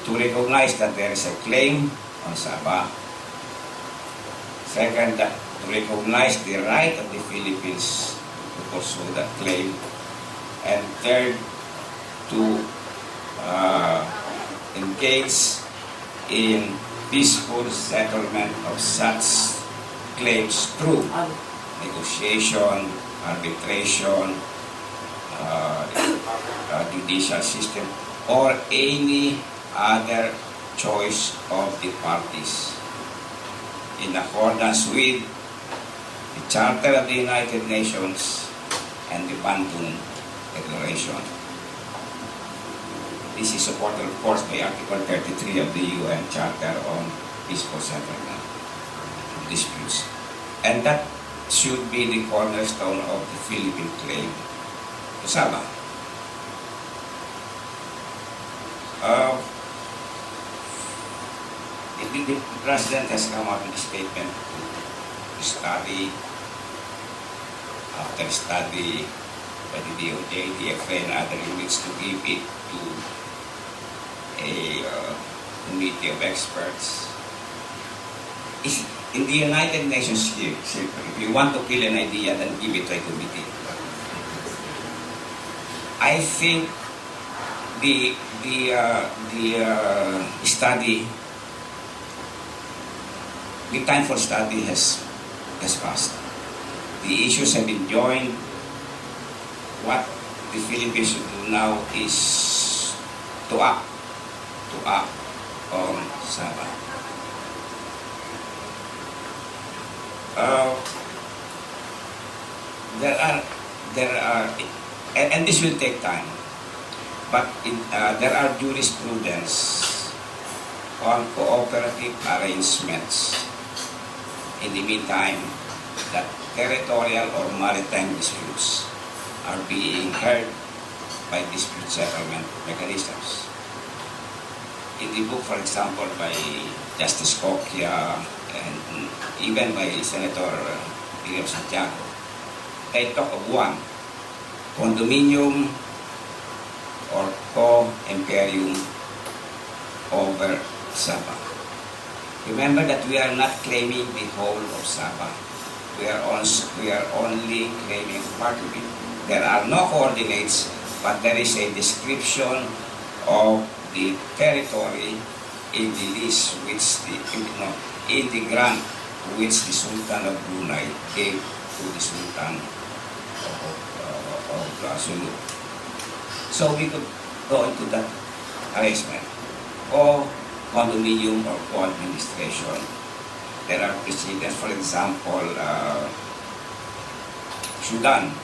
to recognize that there is a claim on Sabah. Second, to recognize the right of the Philippines to pursue that claim. And third, to engage in peaceful settlement of such claims through negotiation, arbitration, judicial system, or any other choice of the parties in accordance with the Charter of the United Nations and the Bandung Declaration. This is supported, of course, by Article 33 of the UN Charter on Peaceful Settlement of Disputes. And that should be the cornerstone of the Philippine claim to Sabah. The President has come out with a statement to study, after study by the DOJ, DFA, and other units, to give it to a committee of experts Is in the United Nations here, if you want to kill an idea, then give it to a committee. I think the study, the time for study has passed. The issues have been joined. What the Philippines should do now is to act on Sabah. There are, and this will take time. But there are jurisprudence on cooperative arrangements. In the meantime, that territorial or maritime disputes are being heard by dispute settlement mechanisms. In the book, for example, by Justice Coquia and even by Senator Kiram, they talk of one, condominium or co-imperium over Sabah. Remember that we are not claiming the whole of Sabah. We are only claiming part of it. There are no coordinates, but there is a description of the territory in the list which in the grant which the Sultan of Brunei gave to the Sultan of Sulu. So we could go into that arrangement. Or condominium or co-administration. There are precedents, for example, Sudan,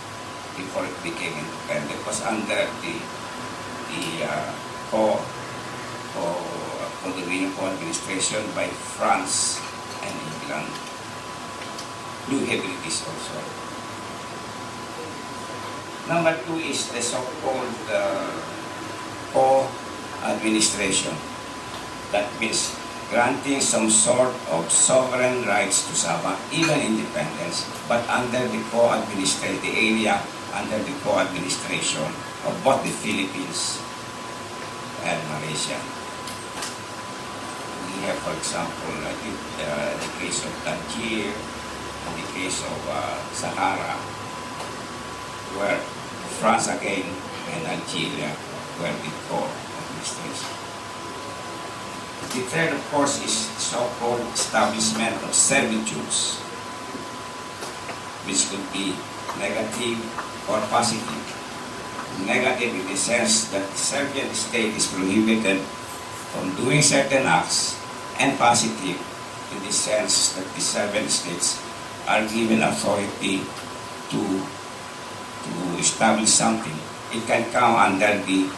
before it became independent, was under the condominium co-administration by France and England. New Hebrides also. Number two is the so-called co-administration. That means granting some sort of sovereign rights to Sabah, even independence, but under the co-administration, the area under the co-administration of both the Philippines and Malaysia. We have, for example, the case of Tangier, and the case of Sahara, where France again and Algeria were the co-administration. The third, of course, is so-called establishment of servitudes, which could be negative or positive. Negative in the sense that the Serbian state is prohibited from doing certain acts, and positive in the sense that the Serbian states are given authority to establish something. It can come under the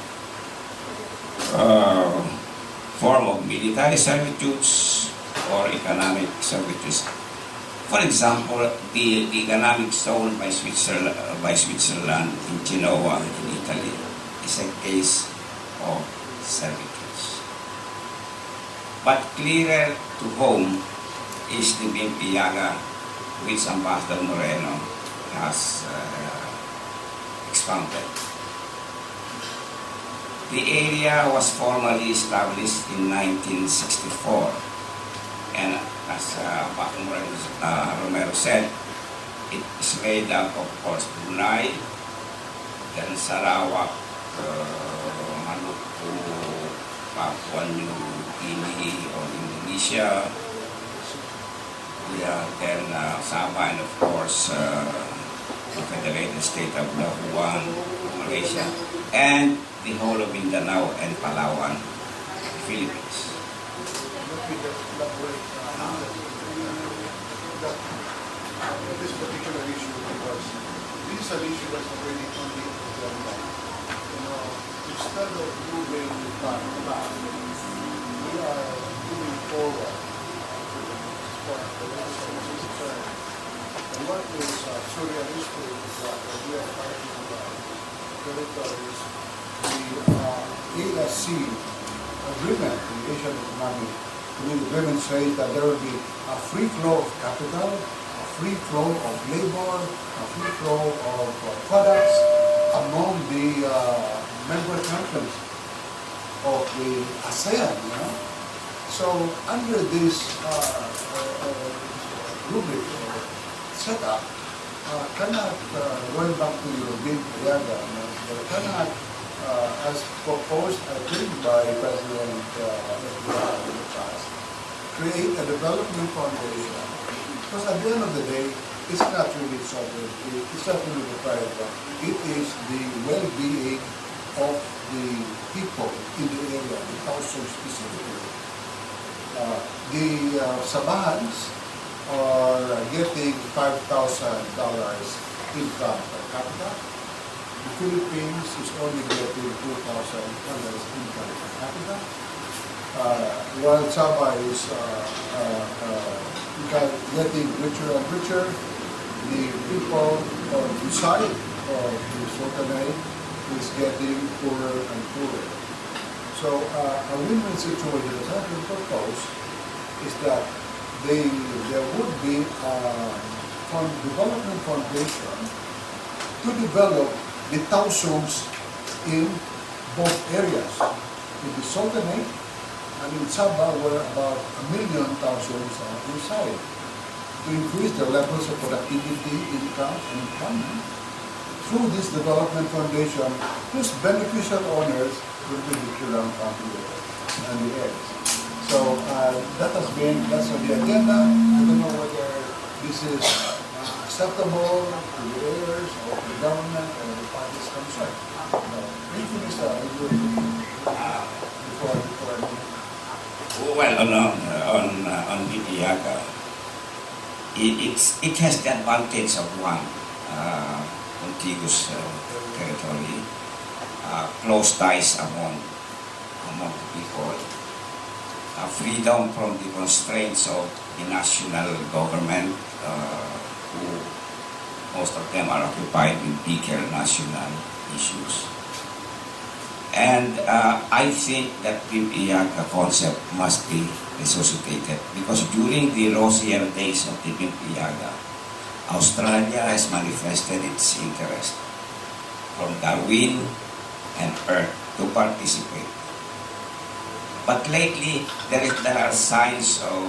form of military servitudes or economic servitudes. For example, the economic zone by Switzerland in Genoa in Italy is a case of servitudes. But clearer to home is the Bimpiyaga, which Ambassador Moreno has expounded. The area was formally established in 1964, and as Ambassador Romero said, it is made up of course Brunei, then Sarawak, Maluku, Papua New Guinea or Indonesia, then Sabah, and of course the Federated State of Labuan, Malaysia, and the whole of Mindanao and Palawan, Philippines. Let me just elaborate on this particular issue, because this is an issue that's already on the agenda. Instead of moving back, we are moving forward for the rest of this term. And what is surrealistic is that we are talking about territories, the ASC agreement, the Asian Economic Community Agreement, says that there will be a free flow of capital, a free flow of labor, a free flow of products among the member countries of the ASEAN. So under this rubric or setup, cannot, going back to your big Yaga, cannot, as proposed, I think, by President Ebrard in the past, create a development foundation. Because at the end of the day, it's not really sovereignty, it's not really the private, it is the well-being of the people in the area, the household specifically. The Sabahans are getting $5,000 income per capita. The Philippines is only getting $2,000 income per capita. While Sabah is getting richer and richer, the people on the side of the Sultanate is getting poorer and poorer. So a win-win situation that has been proposed is that there would be a development foundation to develop the townshomes in both areas. In the Sultanate and in Sabah, where about 1 million townshomes reside, to increase the levels of productivity, income, and employment through this development foundation, whose beneficial owners will be the Kiram family and the heirs. So that's on the agenda. I don't know whether this is acceptable to the heirs or the government or the parties concerned. Anything is before Well, on Bibiyaga, it has the advantage of one contiguous territory, close ties among the people, freedom from the constraints of the national government, who most of them are occupied with bigger national issues. And I think that Bibiyaga concept must be resuscitated because during the rosier days of the Bibiyaga, Australia has manifested its interest from Darwin and Earth to participate. But lately, there are signs of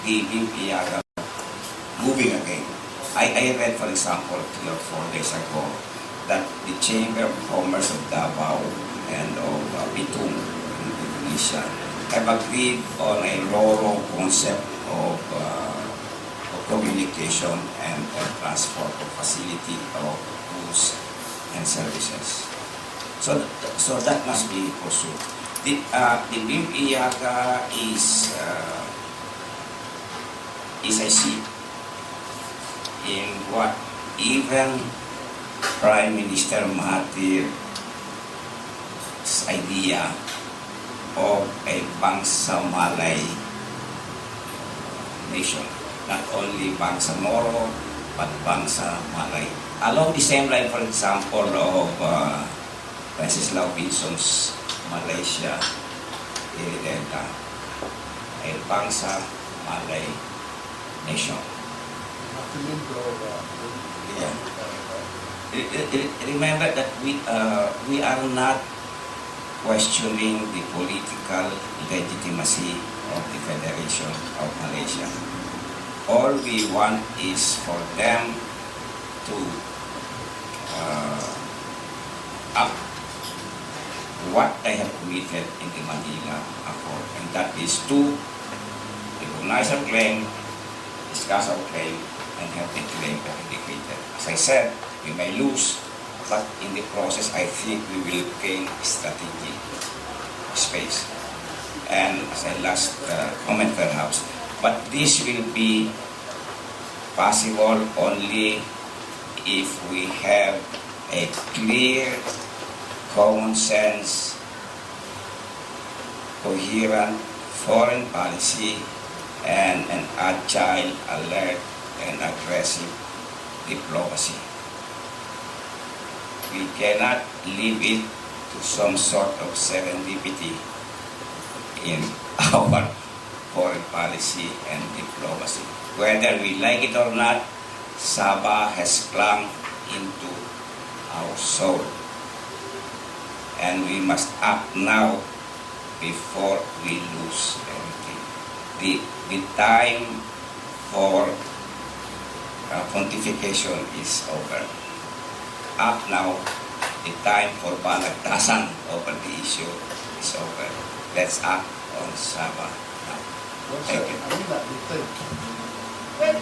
the Bibiyaga moving again. I read, for example, 3 or 4 days ago, that the Chamber of Commerce of Davao and of Bitung in Indonesia have agreed on a RoRo concept of communication and transport of facility of goods and services. So that must be pursued. The Bibiyaga is I see in what even Prime Minister Mahathir's idea of a Bangsa Malay nation. Not only Bangsa Moro, but Bangsa Malay. Along the same line, for example, of Francis Laubinson's Malaysia, Iridenta, a Bangsa Malay nation. Yeah. Remember that we are not questioning the political legitimacy of the Federation of Malaysia. All we want is for them to up what they have committed in the Manila Accord, and that is to recognize our claim, discuss our claim, and have the claim vindicated. As I said, we may lose, but in the process, I think we will gain strategic space. And as a last comment perhaps, but this will be possible only if we have a clear, common sense, coherent foreign policy and an agile, alert, and aggressive diplomacy. We cannot leave it to some sort of serendipity in our foreign policy and diplomacy. Whether we like it or not, Sabah has clung into our soul. And we must act now before we lose everything. The time for pontification is over. Up now, the time for balagtasan over the issue is over. Let's act on Sabah now. What's Thank that? you. I mean that you think. Well,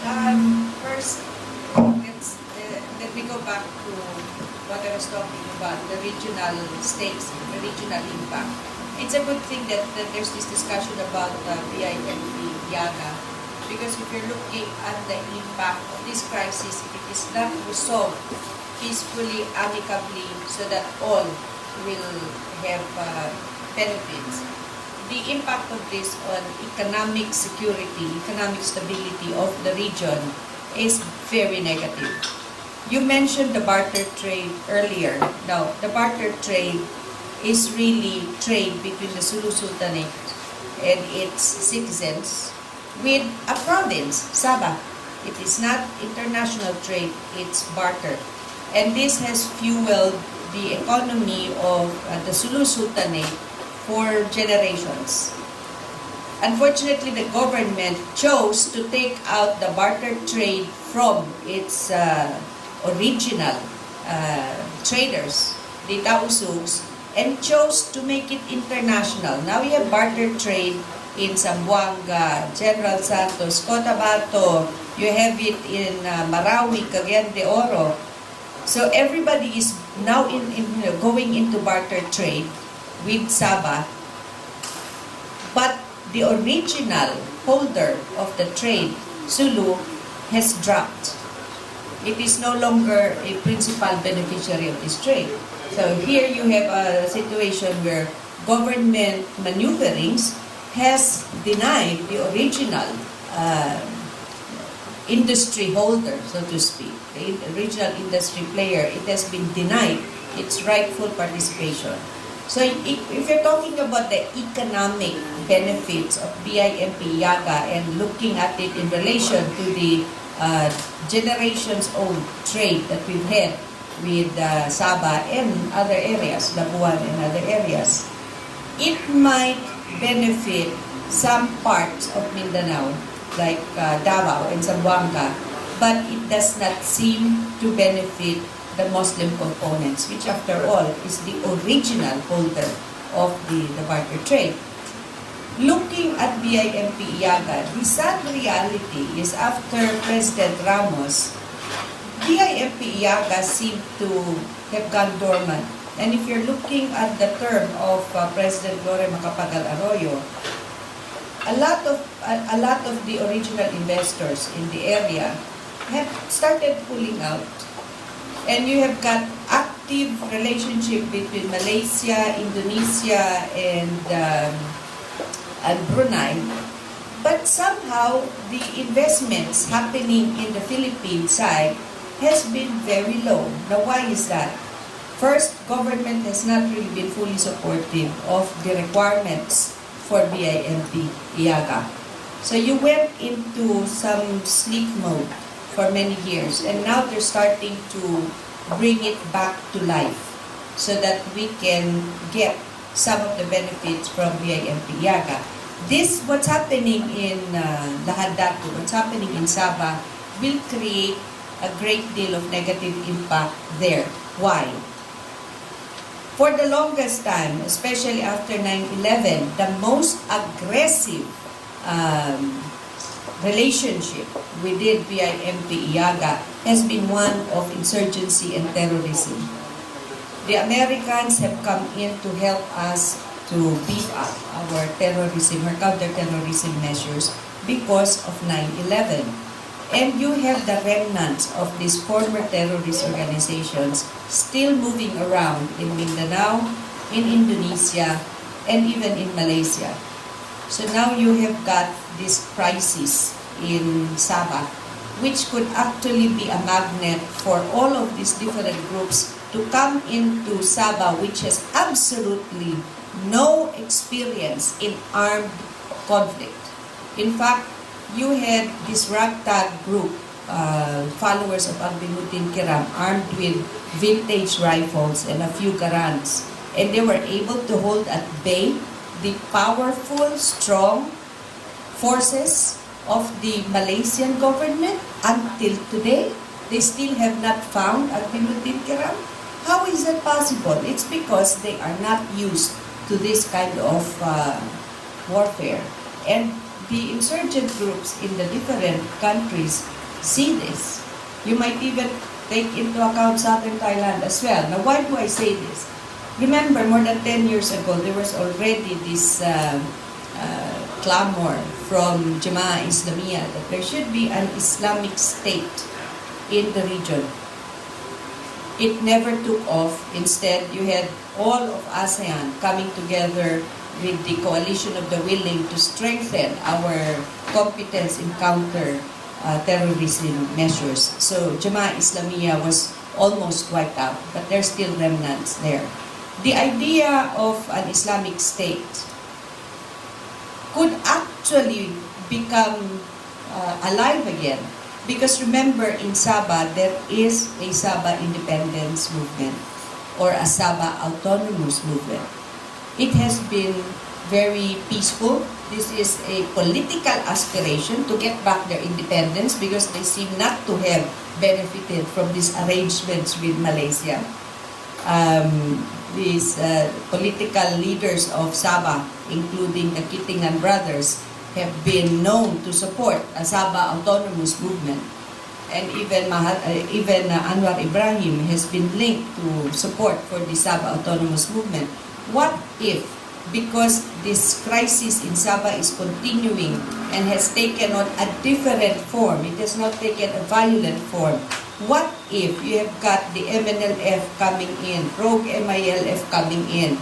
first, let me go back to what I was talking about, the regional stakes, the regional impact. It's a good thing that there's this discussion about BIMP, Yaga, because if you're looking at the impact of this crisis, if it is not resolved peacefully, amicably, so that all will have benefits, the impact of this on economic security, economic stability of the region is very negative. You mentioned the barter trade earlier. Now, the barter trade is really trade between the Sulu Sultanate and its citizens with a province, Sabah. It is not international trade, it's barter. And this has fueled the economy of the Sulu Sultanate for generations. Unfortunately, the government chose to take out the barter trade from its original traders, the Tausugs, and chose to make it international. Now we have barter trade in Zamboanga, General Santos, Cotabato, you have it in Marawi, Cagayan de Oro. So everybody is now going into barter trade with Sabah, but the original holder of the trade, Sulu, has dropped. It is no longer a principal beneficiary of this trade. So here you have a situation where government maneuverings has denied the original industry holder, so to speak, the original industry player. It has been denied its rightful participation. So if you're talking about the economic benefits of BIMP Yaga and looking at it in relation to the generations-old trade that we've had with Sabah and other areas, Labuan and other areas, it might benefit some parts of Mindanao, like Davao and Zamboanga, but it does not seem to benefit the Muslim components, which after all is the original holder of the barter trade. Looking at BIMP Yaga, the sad reality is after President Ramos, BIMP Yaga seemed to have gone dormant. And if you're looking at the term of President Gloria Macapagal-Arroyo, a lot of the original investors in the area have started pulling out. And you have got active relationship between Malaysia, Indonesia, and Brunei. But somehow, the investments happening in the Philippine side has been very low. Now, why is that? First, government has not really been fully supportive of the requirements for BIMP Yaga. So you went into some sleep mode for many years, and now they're starting to bring it back to life so that we can get some of the benefits from BIMP Yaga. This, what's happening in Lahad-Datu, what's happening in Sabah, will create a great deal of negative impact there. Why? For the longest time, especially after 9/11, the most aggressive relationship within BIMP Yaga has been one of insurgency and terrorism. The Americans have come in to help us to beef up our terrorism or counter-terrorism measures because of 9/11. And you have the remnants of these former terrorist organizations still moving around in Mindanao, in Indonesia, and even in Malaysia. So now you have got this crisis in Sabah, which could actually be a magnet for all of these different groups to come into Sabah, which has absolutely no experience in armed conflict. In fact, you had this ragtag group, followers of Agbinuddin Kiram, armed with vintage rifles and a few garans. And they were able to hold at bay the powerful, strong forces of the Malaysian government. Until today, they still have not found Aquino and Kiram. How is that possible? It's because they are not used to this kind of warfare. And the insurgent groups in the different countries see this. You might even take into account southern Thailand as well. Now, why do I say this? Remember, more than 10 years ago, there was already this clamor from Jemaah Islamiyah that there should be an Islamic state in the region. It never took off. Instead, you had all of ASEAN coming together with the coalition of the willing to strengthen our competence in counter terrorism measures. So Jemaah Islamiyah was almost wiped out, but there's still remnants there. The idea of an Islamic state could actually become alive again. Because remember, in Sabah, there is a Sabah independence movement or a Sabah autonomous movement. It has been very peaceful. This is a political aspiration to get back their independence because they seem not to have benefited from these arrangements with Malaysia. These political leaders of Sabah, including the Kitingan brothers, have been known to support a Sabah autonomous movement. And even Anwar Ibrahim has been linked to support for the Sabah autonomous movement. What if, because this crisis in Sabah is continuing and has taken on a different form, it has not taken a violent form, what if you have got the MNLF coming in, rogue MILF coming in,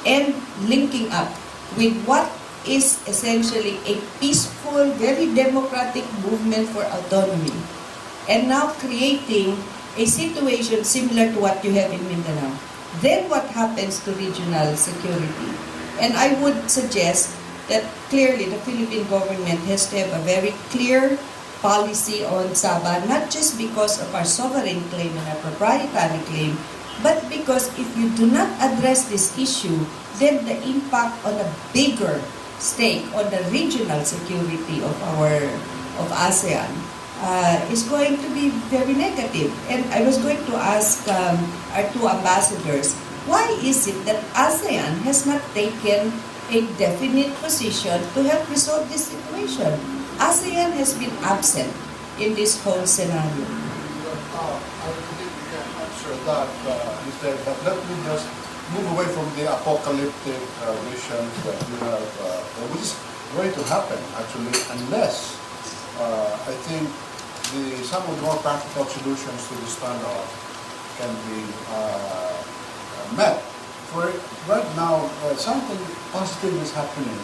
and linking up with what is essentially a peaceful, very democratic movement for autonomy, and now creating a situation similar to what you have in Mindanao? Then what happens to regional security? And I would suggest that clearly the Philippine government has to have a very clear policy on Sabah, not just because of our sovereign claim and our proprietary claim, but because if you do not address this issue, then the impact on a bigger stake on the regional security of ASEAN is going to be very negative. And I was going to ask our two ambassadors, why is it that ASEAN has not taken a definite position to help resolve this situation? ASEAN has been absent in this whole scenario. I think we can answer that instead, but let me just move away from the apocalyptic visions that we have, which is going to happen actually, unless I think some of the more practical solutions to this standoff can be met. For right now, something positive is happening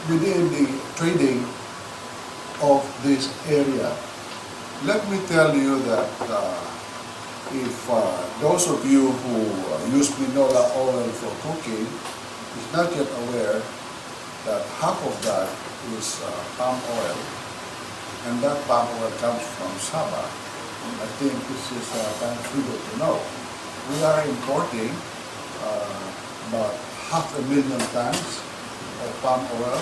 within the trading of this area. Let me tell you that if those of you who use canola oil for cooking is not yet aware that half of that is palm oil, and that palm oil comes from Sabah, I think this is kind of good to know. We are importing about 500,000 tons of palm oil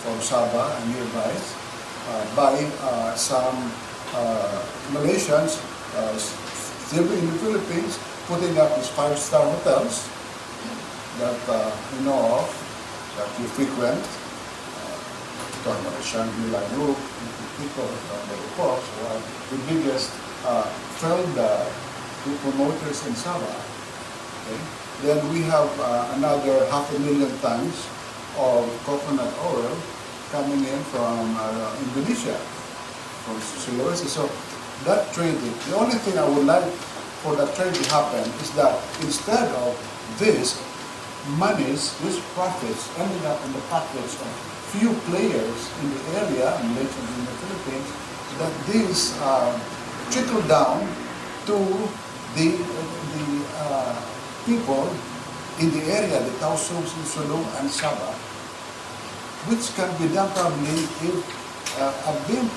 from Sabah and nearby by some Malaysians living in the Philippines, putting up these 5-star hotels that you know of, that you frequent. Talking about the Shangri-La Group, people from the reports, were the biggest field promoters in Sabah. Okay? Then we have another 500,000 tons of coconut oil coming in from Indonesia, from Sulawesi. So that trading, the only thing I would like for that trade to happen is that instead of this monies, these profits ending up in the pockets of few players in the area, and later in the Philippines, that these trickle down to the people in the area, the Tausug, Sulong, and Sabah, which can be done probably if a big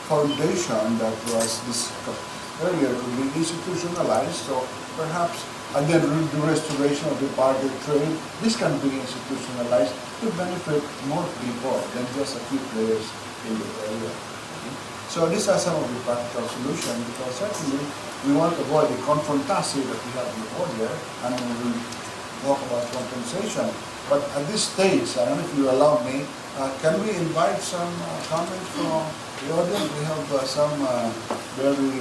foundation that was discussed earlier could be institutionalized. So perhaps and then the restoration of the barter trade. This can be institutionalized to benefit more people than just a few players in the area. So these are some of the practical solutions, because certainly we want to avoid the confrontation that we have before there, and we will talk about compensation. But at this stage, I don't know if you allow me, can we invite some comments from the audience? We have some very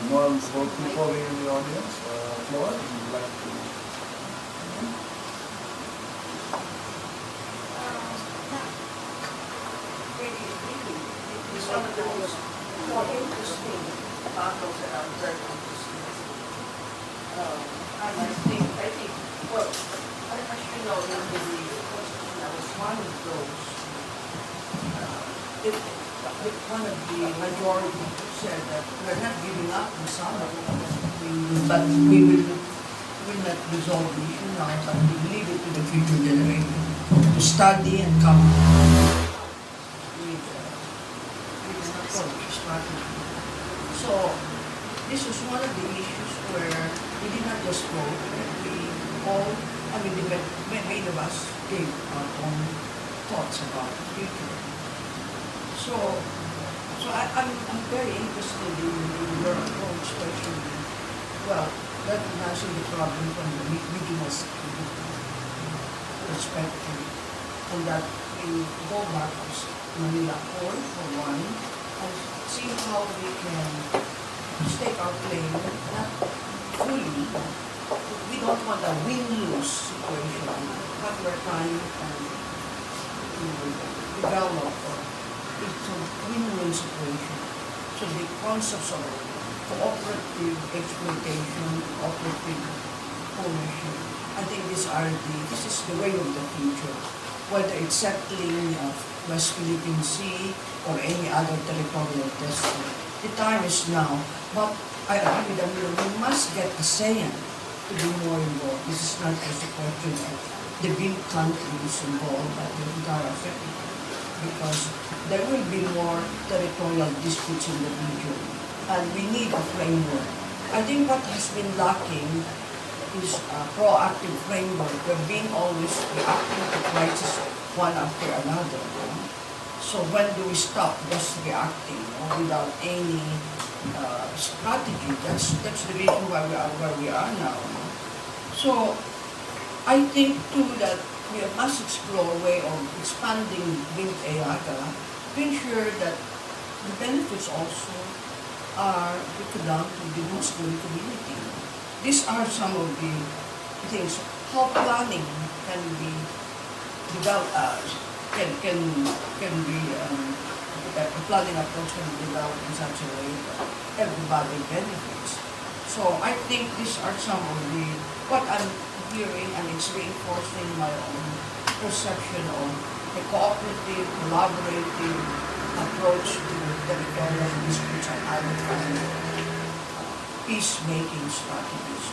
memorable people in the audience. Flora, would you like to? It's one of the most more interesting battles that I've heard of this year. And I think, well, as you know, in the I was one of those. One of the majority said that we're not giving up on summer, but we will not resolve the issue now, but we leave it to the future generation to study and come with an approach, strategy. So this was one of the issues where we did not just vote, we all, many of us gave our own thoughts about the future. So I'm very interested in your approach, especially, well, recognizing the problem from the regional perspective, and that we go back to Manila Core for one, and see how we can stake our claim, not fully. We don't want a win-lose situation, but we're trying to develop it's a win-win situation. So the concepts of cooperative exploitation, cooperative ownership, I think this is the way of the future. Whether it's settling of West Philippine Sea or any other territorial dispute, the time is now. But I agree with Amir, we must get ASEAN to be more involved. This is not just a question of the big countries involved, but the entire Pacific, because there will be more territorial disputes in the region, and we need a framework. I think what has been lacking is a proactive framework. We're being always reacting to crisis one after another. So when do we stop just reacting without any strategy? That's the reason why we are where we are now. So I think too that we must explore a way of expanding Build EAGA to ensure that the benefits also are put down to the Muslim community. These are some of the things, how planning can be developed, can be, a planning approach can be developed in such a way that everybody benefits. So I think these are some of what I'm hearing, and it's reinforcing my own perception of a cooperative, collaborative approach to territorial disputes and other kind of peacemaking strategies.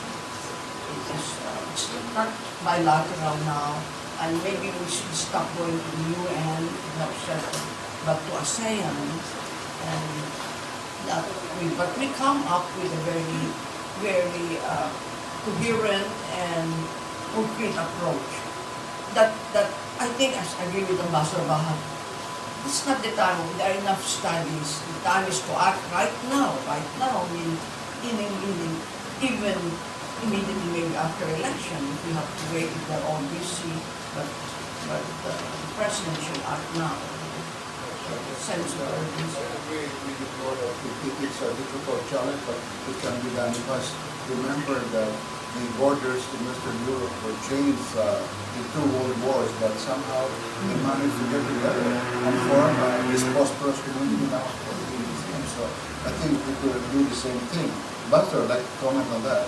It's not bilateral now, and maybe we should stop going to the UN, but to ASEAN, and but we come up with a very, very coherent and concrete approach. That I think, as I agree with Ambassador Baha, it's not the time. There are enough studies. The time is to act right now. Right now, even immediately, maybe after election, if we have to wait, if we're all busy, but the president should act now. Sense of urgency. I agree with you, Gloria. It's a difficult challenge, but it can be done. You must remember that the borders in Western Europe were changed in 2 world wars, but somehow they managed to get together and form this prosperous community now. So I think we could do the same thing. Buster, I'd like to comment on that.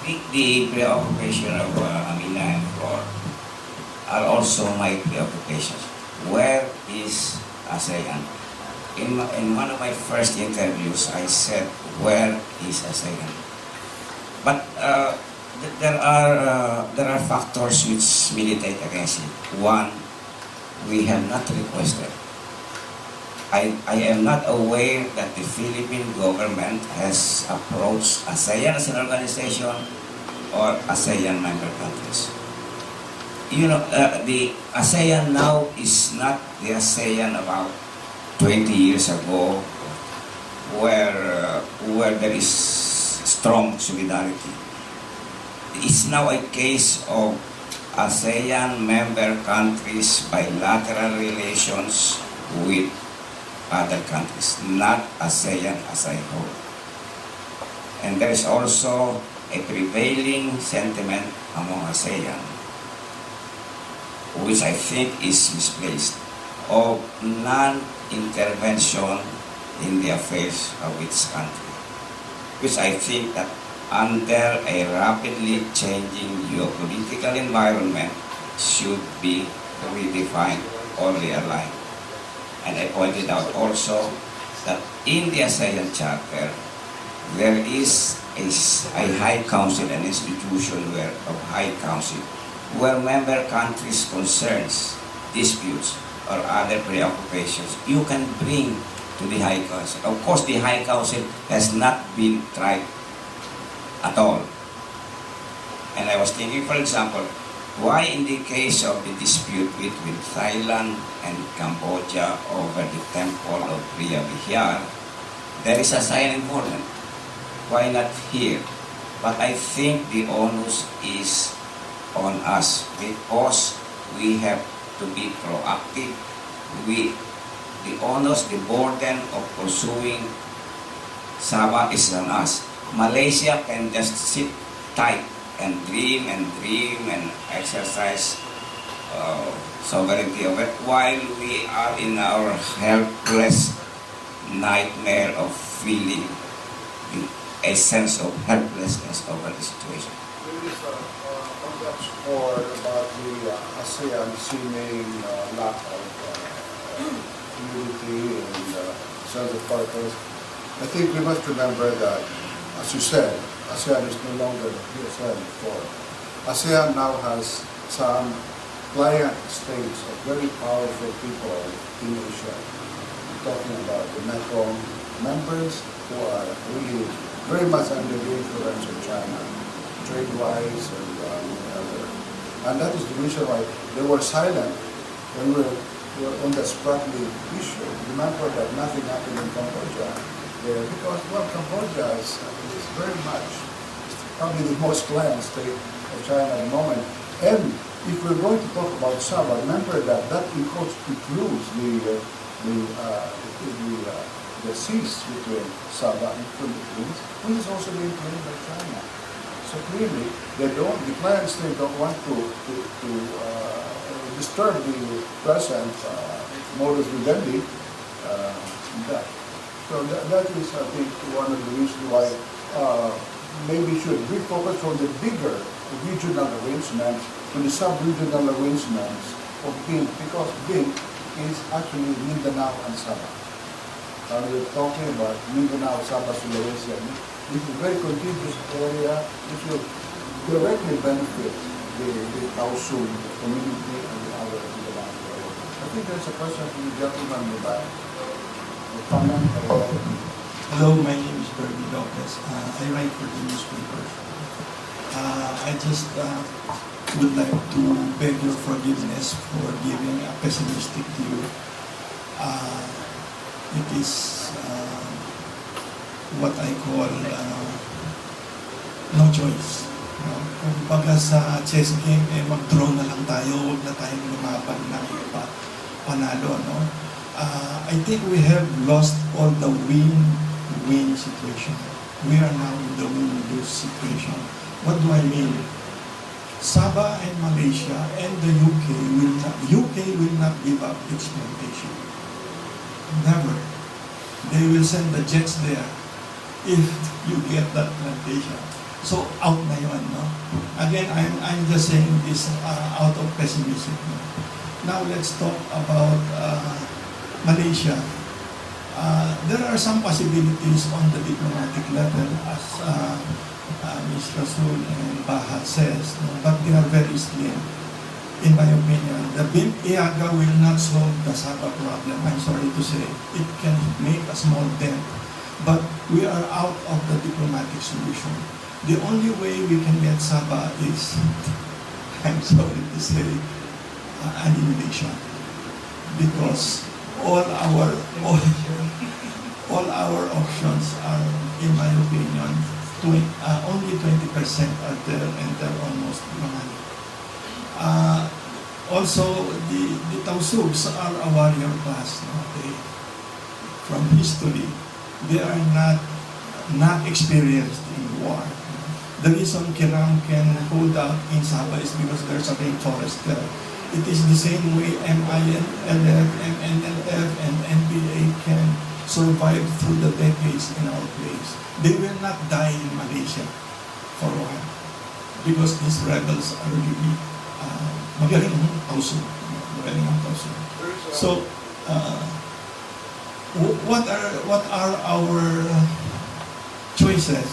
The preoccupation of Amina and Flor are also my preoccupations. Where is ASEAN? In one of my first interviews, I said, where is ASEAN? But there are factors which militate against it. One, we have not requested I am not aware that the Philippine government has approached ASEAN as an organization or ASEAN member countries. You know, the ASEAN now is not the ASEAN about 20 years ago, where there is strong solidarity. It's now a case of ASEAN member countries' bilateral relations with other countries, not ASEAN as a whole. And there is also a prevailing sentiment among ASEAN, which I think is misplaced, of non-intervention in the affairs of its country, which I think that under a rapidly changing geopolitical environment should be redefined or realigned. And I pointed out also that in the ASEAN Charter, there is a High Council, an institution of High Council, where member countries' concerns, disputes, or other preoccupations, you can bring to the High Council. Of course, the High Council has not been tried at all. And I was thinking, for example, why in the case of the dispute between Thailand and Cambodia over the temple of Priya Vihyar, there is ASEAN involvement. Why not here? But I think the onus is on us because we have to be proactive. The onus, the burden of pursuing Sabah is on us. Malaysia can just sit tight and dream and exercise sovereignty of it while we are in our helpless nightmare of feeling a sense of helplessness over the situation. There is on that score about the ASEAN seeming lack of unity and sense of purpose. I think we must remember that, as you said, ASEAN is no longer the ASEAN before. ASEAN now has some client states of very powerful people in Asia. We're talking about the Mekong members who are really very much under the influence of China, trade-wise and other. And that is the reason why they were silent when we were on the Spratly issue. Remember that nothing happened in Cambodia there because, well, Cambodia is very much, probably the most client state of China at the moment. And if we're going to talk about Sabah, remember that includes the seas between Sabah and Philippines, which is also being claimed by China. So clearly, the client state don't want to disturb the present modus vivendi in that. So that is, I think, one of the reasons why maybe we should refocus on the bigger regional arrangements to the sub-regional arrangements of BIM, because BIM is actually Mindanao and Sabah. We're talking about Mindanao, Sabah, Sulawesi. It's a very contiguous area which will directly benefit the Tausug community and the other Mindanao area. I think there's a question from the gentleman in the back. A comment? Hello, my name is Bernie Lopez. I write for the newspaper. I just would like to beg your forgiveness for giving a pessimistic view. It is what I call no choice. Kung baga sa chess game, mag-draw na lang tayo, huwag na tayong lumaban ng panalo. No? I think we have lost all the win-win situation. We are now in the win-lose situation. What do I mean? Sabah and Malaysia and the UK will not give up its plantation. Never. They will send the jets there if you get that plantation. So out na yun, no? Again, I'm just saying this out of pessimism. No? Now let's talk about Malaysia. There are some possibilities on the diplomatic level, as Ms. Rasul and Baha says, no? But they are very slim. in my opinion. The BIM IAGA will not solve the Sabah problem. I'm sorry to say. It can make a small dent. But we are out of the diplomatic solution. The only way we can get Sabah is, I'm sorry to say, annihilation. Because all our options are, in my opinion, only 20% are there, and they're almost gone. Also, the Tausugs are a warrior class. No? From history, they are not experienced in war. The reason Kiram can hold out in Sabah is because there's a rainforest there. It is the same way MINLF, MNLF, and NPA can survive through the decades in our place. They will not die in Malaysia for a while because these rebels are really magaling ang tauso. So, what are our choices?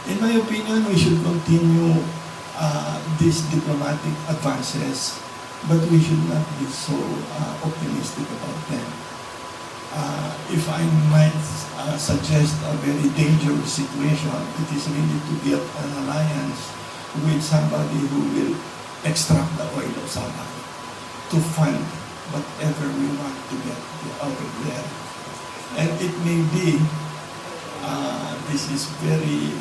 In my opinion, we should continue these diplomatic advances, but we should not be so optimistic about them. If I might suggest a very dangerous situation, it is really to get an alliance with somebody who will extract the oil of Sabah to fund whatever we want to get out of there. And it may be, this is very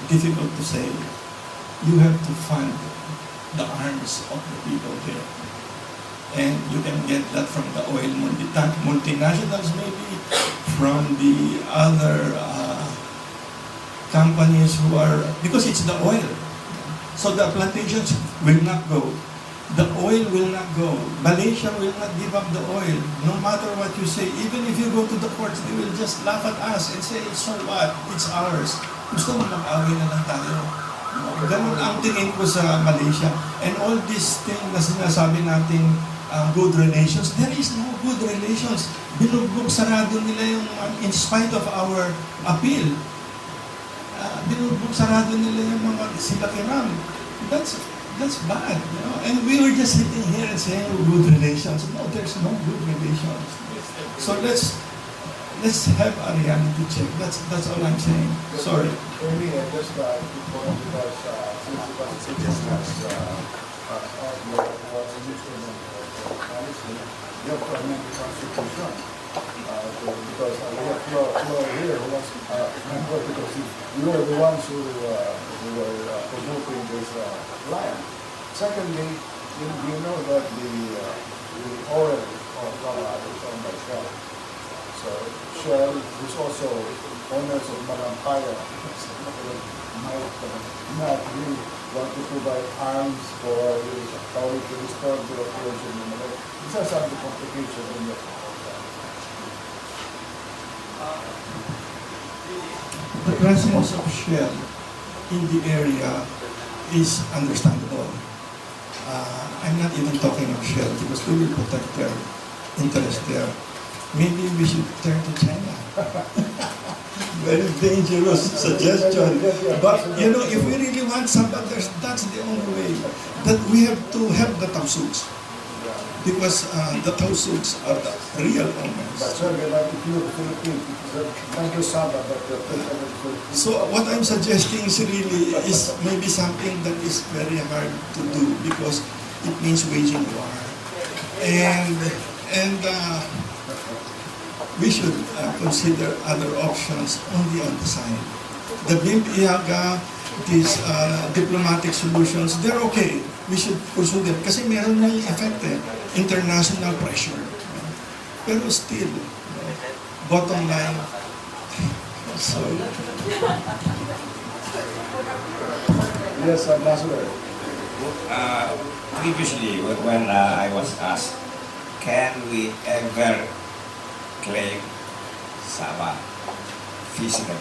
difficult to say, you have to fund the arms of the people there. And you can get that from the oil multinationals, maybe from the other companies who are, because it's the oil. So the plantations will not go. The oil will not go. Malaysia will not give up the oil, no matter what you say. Even if you go to the courts, they will just laugh at us and say, so what? It's ours. Gusto mo mag-away na lang tayo. Ganun ang tingin ko sa Malaysia. And all these things na sinasabi natin, good relations, there is no good relations. Binugbog sarado nila yung, in spite of our appeal, binugbog sarado nila yung mga sila Kiram. That's bad, you know. And we were just sitting here and saying good relations. No, there's no good relations. So let's have a reality check. That's all I'm saying. Sorry. For me, just important because since it was suggested you have to amend the Constitution. Because we have Gloria here who wants because we were the ones who were promoting this line. Secondly, you know that the oil of Sabah is owned by Shell. So Shell is also owners of Macapagal-Arroyo might really want to provide arms for how we can restore the operation in Malaysia. These are some of the complications in the The presence of Shell in the area is understandable. I'm not even talking of Shell because we will protect their interest there. Maybe we should turn to China. Very dangerous suggestion. But, you know, if we really want Sabah, that's the only way. That we have to help the Tausugs. Because the Tausugs are the real owners. So what I'm suggesting is really is maybe something that is very hard to do because it means waging war. And we should consider other options only on the side. The BIM-IAGA, these diplomatic solutions, they're okay. We should pursue them. Kasi meron na yung effect international pressure. Pero still, bottom line, sorry. Yes, Ambassador. Previously, when I was asked, can we ever claim Sabah physically?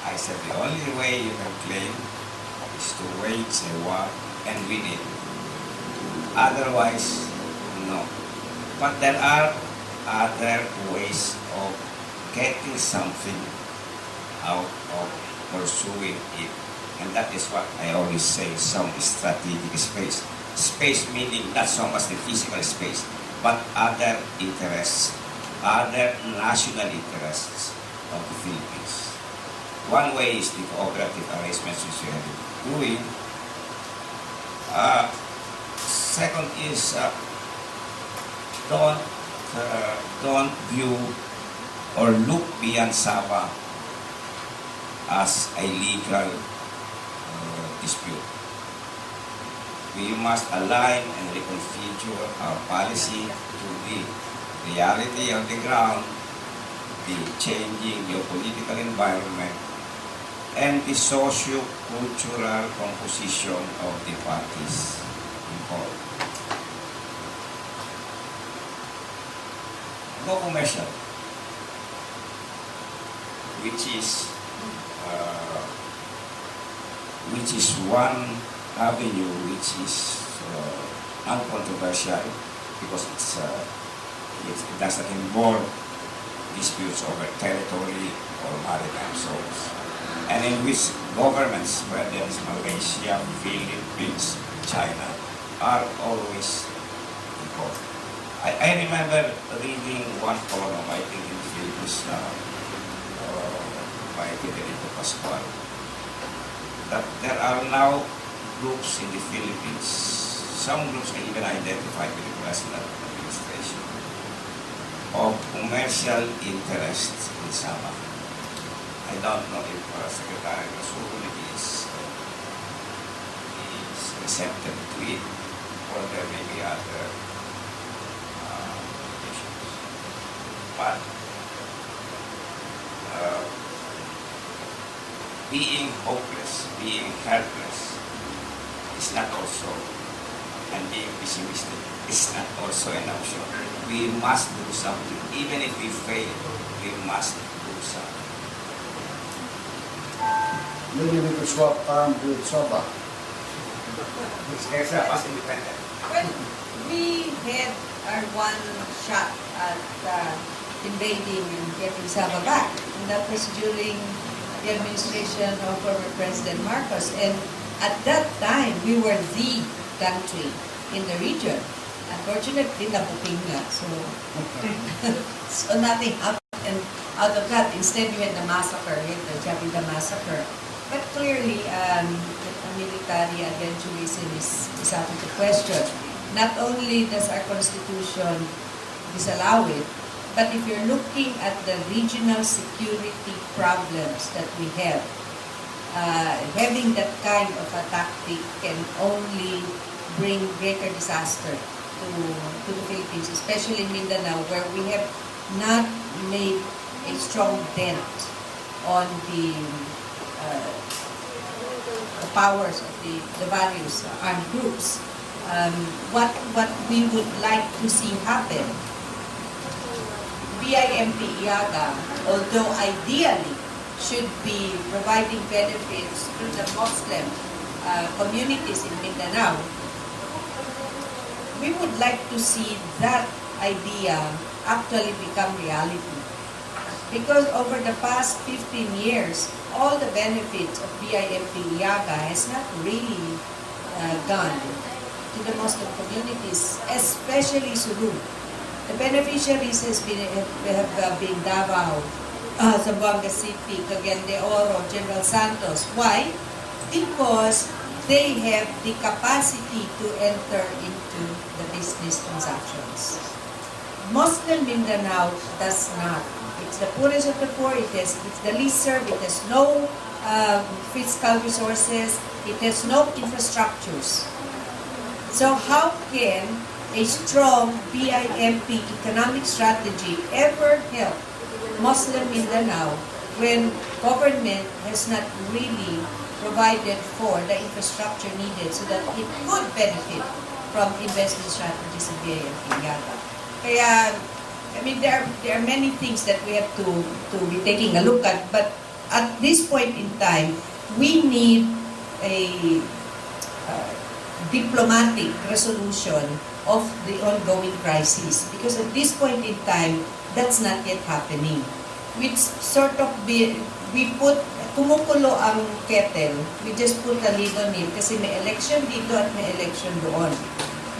I said the only way you can claim is to wage a war and win it. Otherwise, no. But there are other ways of getting something out of pursuing it. And that is what I always say, some strategic space. Space meaning not so much the physical space, but other interests, other national interests of the Philippines. One way is the cooperative arrangements which we have been doing. Second is don't view or look beyond Sabah as a legal dispute. We must align and reconfigure our policy to the reality of the ground, the changing geopolitical environment, and the socio-cultural composition of the parties involved. Go commercial, which is one avenue which is uncontroversial because it doesn't involve disputes over territory or maritime zones, and in which governments, whether it's Malaysia, Philippines, China, are always involved. I remember reading one column, I think in the Philippines, by Benigno Pascual, that there are now groups in the Philippines, some groups are even identified with the present administration, of commercial interests in Sabah. I don't know if Secretary Rasul is receptive to it, or there may be other issues. But being hopeless, being helpless is not also, and being pessimistic is not also an option. We must do something. Even if we fail, we must do something. Maybe we could swap arms with Sabah. Yes, as independent. Well, we had our one shot at invading and getting Sabah back, and that was during the administration of former President Marcos. And at that time, we were the country in the region. Unfortunately, nabuking nga. So nothing happened out of that. Instead, we had the massacre, the Jamalul massacre. But clearly, military adventurism is out of the question. Not only does our Constitution disallow it, but if you're looking at the regional security problems that we have, having that kind of a tactic can only bring greater disaster to the Philippines, especially in Mindanao, where we have not made a strong dent on the powers of the various armed groups. What we would like to see happen, BIMP IAGA, although ideally should be providing benefits to the Muslim communities in Mindanao, we would like to see that idea actually become reality. Because over the past 15 years, all the benefits of BIMP IAGA has not really gone to the Muslim communities, especially Sulu. The beneficiaries have been Davao, Zamboanga City, Cagayan de Oro, General Santos. Why? Because they have the capacity to enter into the business transactions. Muslim Mindanao does not. It's the poorest of the poor. It's the least served. It has no fiscal resources. It has no infrastructures. So how can a strong BIMP economic strategy ever help Muslim Mindanao when government has not really provided for the infrastructure needed so that it could benefit from investment strategies in BIMP IAGA? Kaya, I mean, there are many things that we have to be taking a look at, but at this point in time, we need a diplomatic resolution of the ongoing crisis, because at this point in time, that's not yet happening. We put kumukulo ang kettle, we just put a lid on it kasi may election dito at may election doon.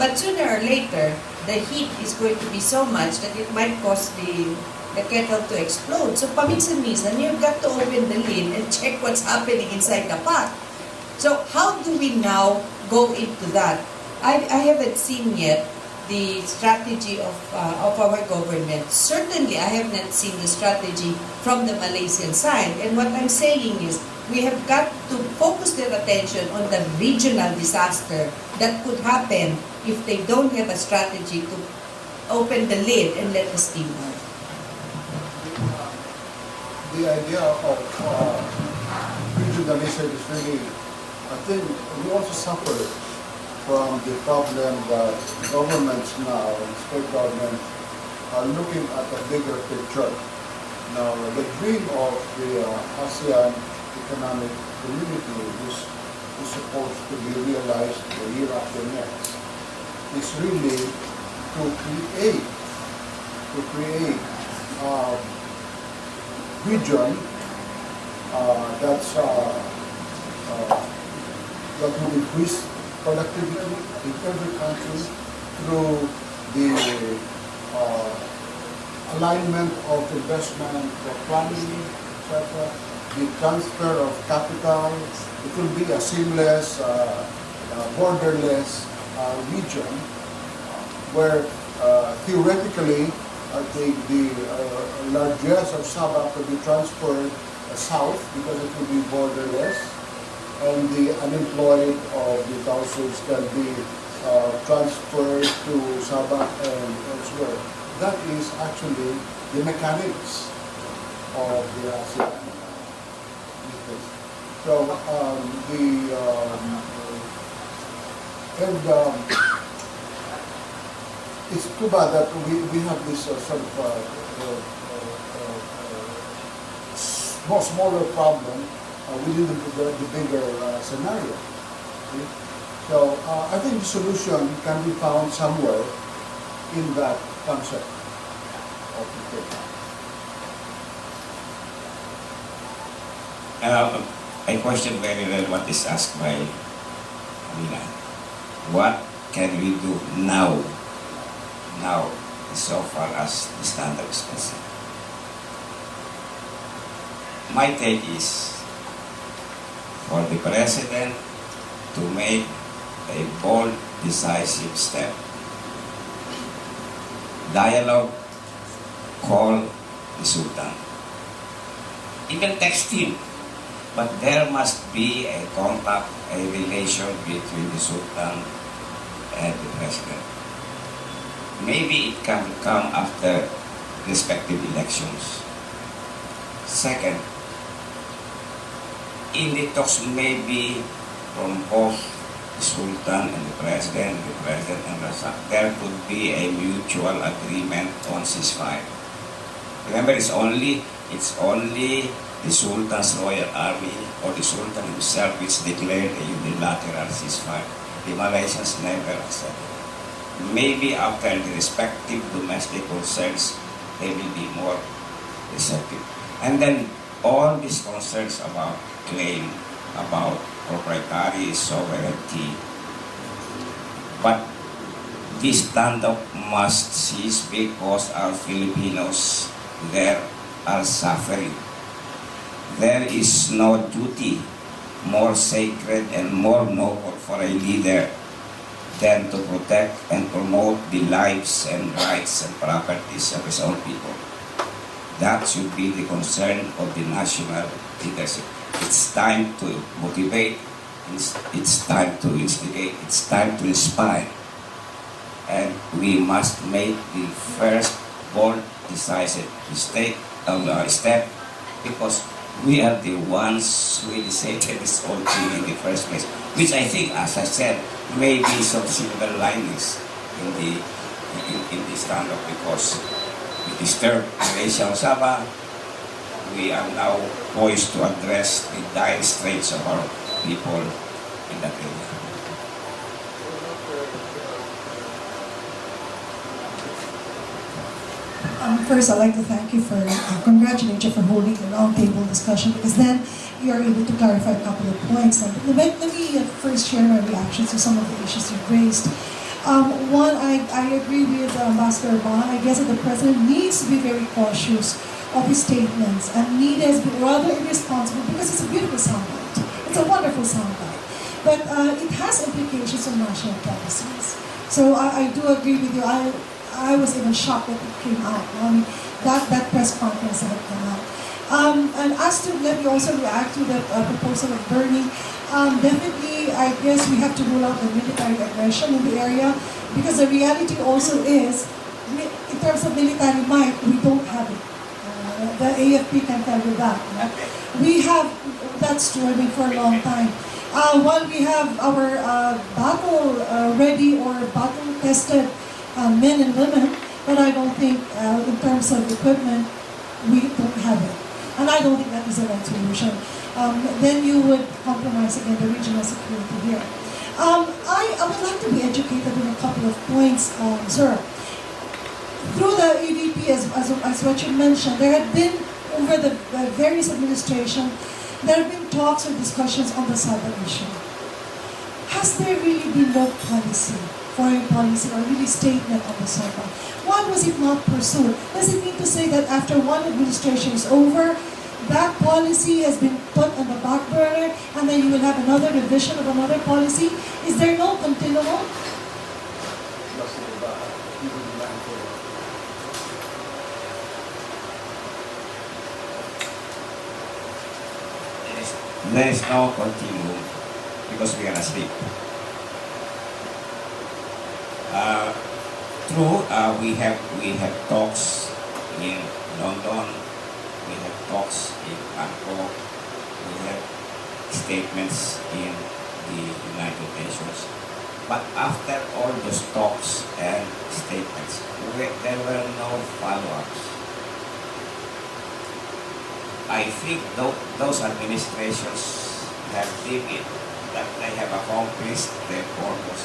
But sooner or later, the heat is going to be so much that it might cause the kettle to explode. So paminsan-minsan, you've got to open the lid and check what's happening inside the pot. So how do we now go into that? I haven't seen yet the strategy of our government. Certainly, I have not seen the strategy from the Malaysian side. And what I'm saying is, we have got to focus their attention on the regional disaster that could happen if they don't have a strategy to open the lid and let the steam out. The idea of regionalism is really, I think, we also suffer from the problem that governments now, state governments, are looking at a bigger picture. Now, the dream of the ASEAN Economic Community is supposed to be realized the year after next. It's really to create region that will increase productivity in every country through the alignment of investment for planning, etc., the transfer of capital. It will be a seamless, borderless region where theoretically the largesse of Sabah could be transferred south because it will be borderless, and the unemployed of the thousands can be transferred to Sabah and elsewhere. That is actually the mechanics of the ASEAN. So it's too bad that we have this sort of smaller problem within the bigger scenario. Okay? So I think the solution can be found somewhere in that concept of the thing. A question very relevant is asked by Amina. What can we do now, so far as the standard is concerned? My take is for the President to make a bold, decisive step. Dialogue, call the Sultan. Even text him. But there must be a contact, a relation between the Sultan and the President. Maybe it can come after respective elections. Second, in the talks maybe from both the Sultan and the President and Rasa, there could be a mutual agreement on ceasefire. Remember, it's only the Sultan's royal army or the Sultan himself which declared a unilateral ceasefire. The Malaysians never accepted. Maybe after the respective domestic concerns, they will be more receptive. And then all these concerns about claim, about proprietary sovereignty, but this standoff must cease because our Filipinos there are suffering. There is no duty more sacred and more noble for a leader than to protect and promote the lives and rights and properties of his own people. That should be the concern of the national leadership. It's time to motivate, it's time to instigate, it's time to inspire. And we must make the first bold, decisive step because we are the ones who initiated this whole thing in the first place. Which I think, as I said, may be some silver linings in this standoff because we disturbed Malaysia and Sabah. We are now poised to address the dire straits of our people in that area. First, I'd like to thank you for congratulate you for holding the roundtable discussion because then you're able to clarify a couple of points. Let me first share my reactions to some of the issues you've raised. One, I agree with Ambassador Ba. I guess that the President needs to be very cautious of his statements, and need has been rather irresponsible because it's a beautiful soundbite. It's a wonderful soundbite. But it has implications on national policies. So I do agree with you. I was even shocked that it came out. I mean, that press conference that had come out. And as to, let me also react to the proposal of burning. Definitely, I guess we have to rule out the military aggression in the area, because the reality also is, in terms of military might, we don't have it. The AFP can tell you that. We have, that's true, I mean, for a long time. While we have our battle-ready or battle-tested men and women, but I don't think in terms of equipment, we don't have it. And I don't think that is the right solution. Then you would compromise again the regional security here. I would like to be educated on a couple of points, sir. Through the EVP, as what you mentioned, there have been, over the various administrations, there have been talks or discussions on the Sabah issue. Has there really been no policy, foreign policy, or really statement on the Sabah? Why was it not pursued? Does it mean to say that after one administration is over, that policy has been put on the back burner, and then you will have another revision of another policy? Is there no continuum? There is no continuum because we are asleep. True, we have talks in London, we have talks in Bangkok, we have statements in the United Nations. But after all those talks and statements, there were no follow-ups. I think those administrations have deemed it that they have accomplished their purpose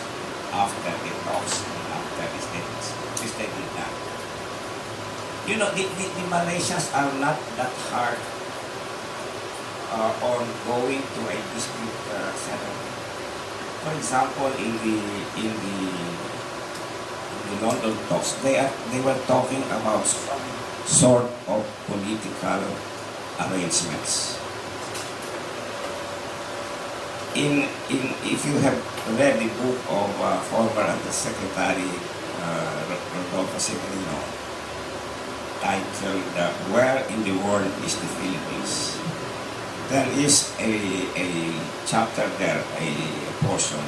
after the talks and after the statements, which they did not. You know, the Malaysians are not that hard on going to a dispute settlement. For example, in the London talks, they were talking about some sort of political arrangements. If you have read the book of former Undersecretary Rodolfo Benigno, titled "Where in the World is the Philippines?" There is a chapter there, a portion,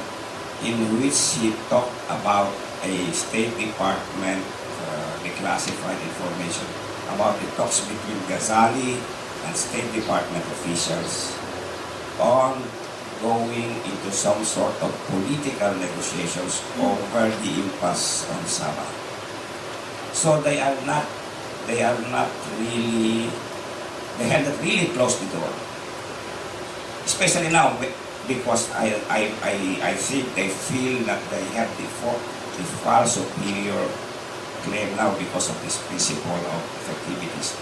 in which he talked about a State Department declassified information about the talks between Ghazali and State Department officials on going into some sort of political negotiations over the impasse on Sabah. So they have not really closed the door. Especially now, because I think they feel that they have the far superior claim now because of this principle of effectiveness.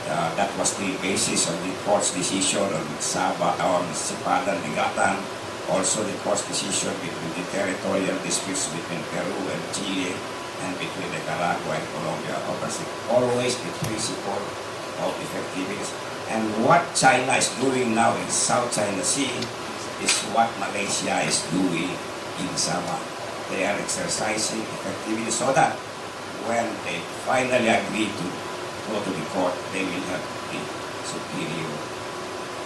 That was the basis of the court's decision on Sabah, on Sipadan, Ligatan, also the court's decision between the territorial disputes between Peru and Chile and between Nicaragua and Colombia. Always the principle of effectiveness. And what China is doing now in South China Sea is what Malaysia is doing in Sabah. They are exercising effectiveness so that when they finally agree to go to the court, they will have the superior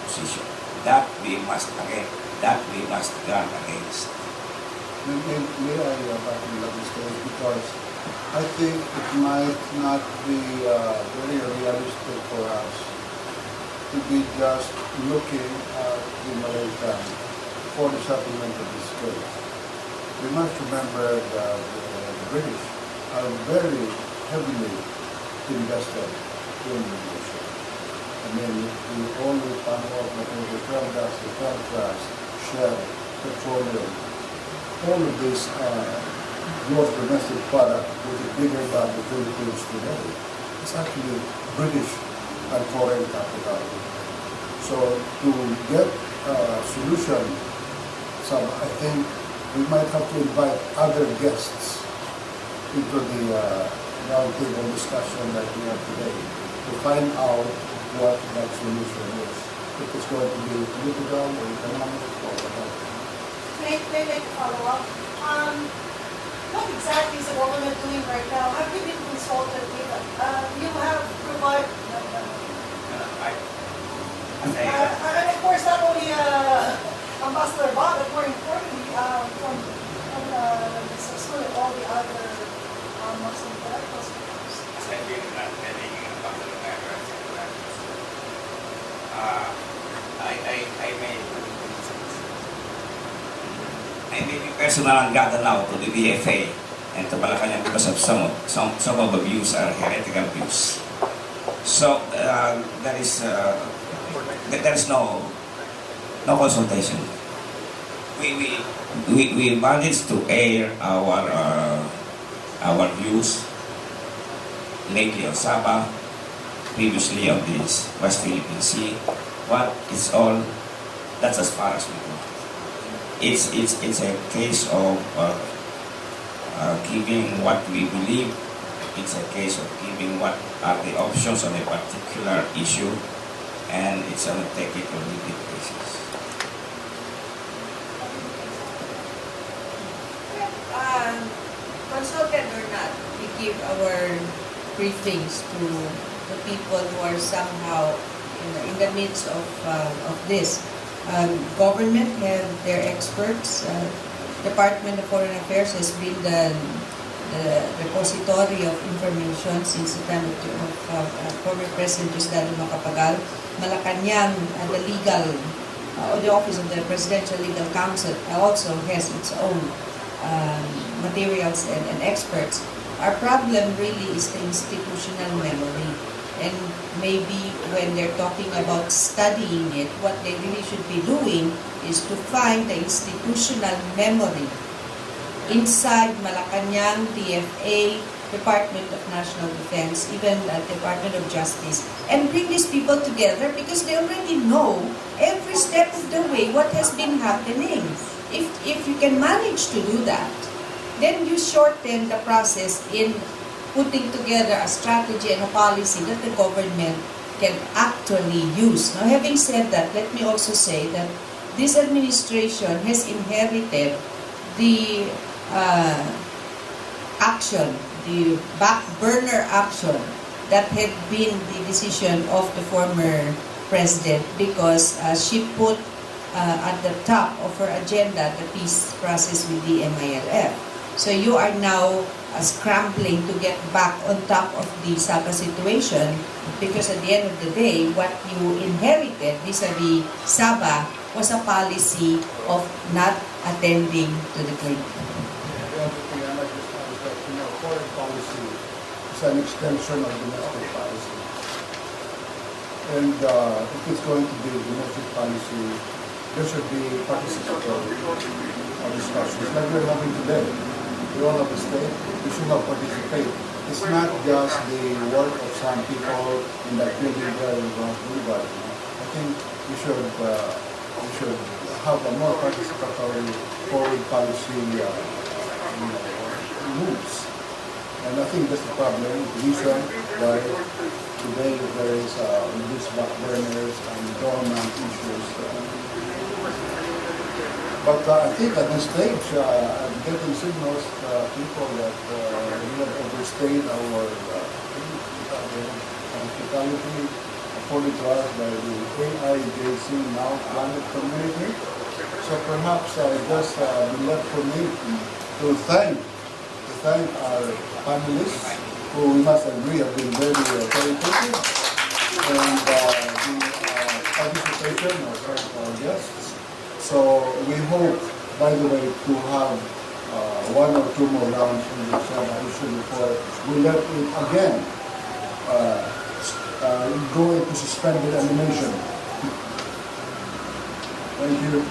position. That we must guard against. May I back to this case, because I think it might not be very realistic for us to be just looking at the Malaysian for the settlement of this case. We must remember that the British are very heavily invested in Malaysia. I mean, we always find out that the contrast, shell, petroleum, all of this gross domestic product, which is bigger than the Philippines today, it's actually British and foreign capital. So to get a solution, I think we might have to invite other guests into the roundtable discussion that we have today to find out what that solution is. If it's going to be political or economic or whatever. May I follow up? What exactly is the government doing right now? Have you been consulted with you have provided, and of course not only Ambassador Ba, but more importantly, from the school and all the other Muslim intellectuals. I've been attending Macapagal-Arroyo. I may be personal gathered now to the DFA and to Malacanang because of some of the views are heretical views. So there is no consultation. We managed to air our views lately on Sabah, previously on this West Philippine Sea. But it's all, that's as far as we go. It's a case of giving what we believe. It's a case of giving what are the options on a particular issue, and it's on a take it or leave it basis. Consulted or not, we give our briefings to the people who are somehow in the midst of this. Government have their experts. Department of Foreign Affairs has been the repository of information since the time of former President Macapagal. Malacanang, the legal, or the Office of the Presidential Legal Counsel also has its own materials and experts. Our problem really is the institutional memory. And maybe when they're talking about studying it, what they really should be doing is to find the institutional memory inside Malacanang, DFA, Department of National Defense, even the Department of Justice, and bring these people together because they already know every step of the way what has been happening. If you can manage to do that, then you shorten the process in putting together a strategy and a policy that the government can actually use. Now, having said that, let me also say that this administration has inherited the action, the back burner action that had been the decision of the former president because she put at the top of her agenda the peace process with the MILF. So you are now scrambling to get back on top of the Sabah situation because at the end of the day, what you inherited vis-a-vis Sabah was a policy of not attending to the claim. The other thing I might just add is that, foreign policy is an extension of domestic policy. And if it's going to be domestic policy, there should be participatory discussions like we're having today. We all have a state, we should not participate. It's not just the work of some people in that building there in North Boulevard. I think we should have a more participatory foreign policy moves. And I think that's the problem, the reason why today there is these back burners and dormant issues. But I think at this stage, I'm getting signals people that we have overstayed our hospitality afforded to us by the AIJC NowPlanet community. So perhaps I just be left for me to thank our panelists, who we must agree have been very qualitative, and the participation of our guests. So we hope, by the way, to have one or two more rounds in the Sabah issue before we let it again go into suspended animation. Thank you.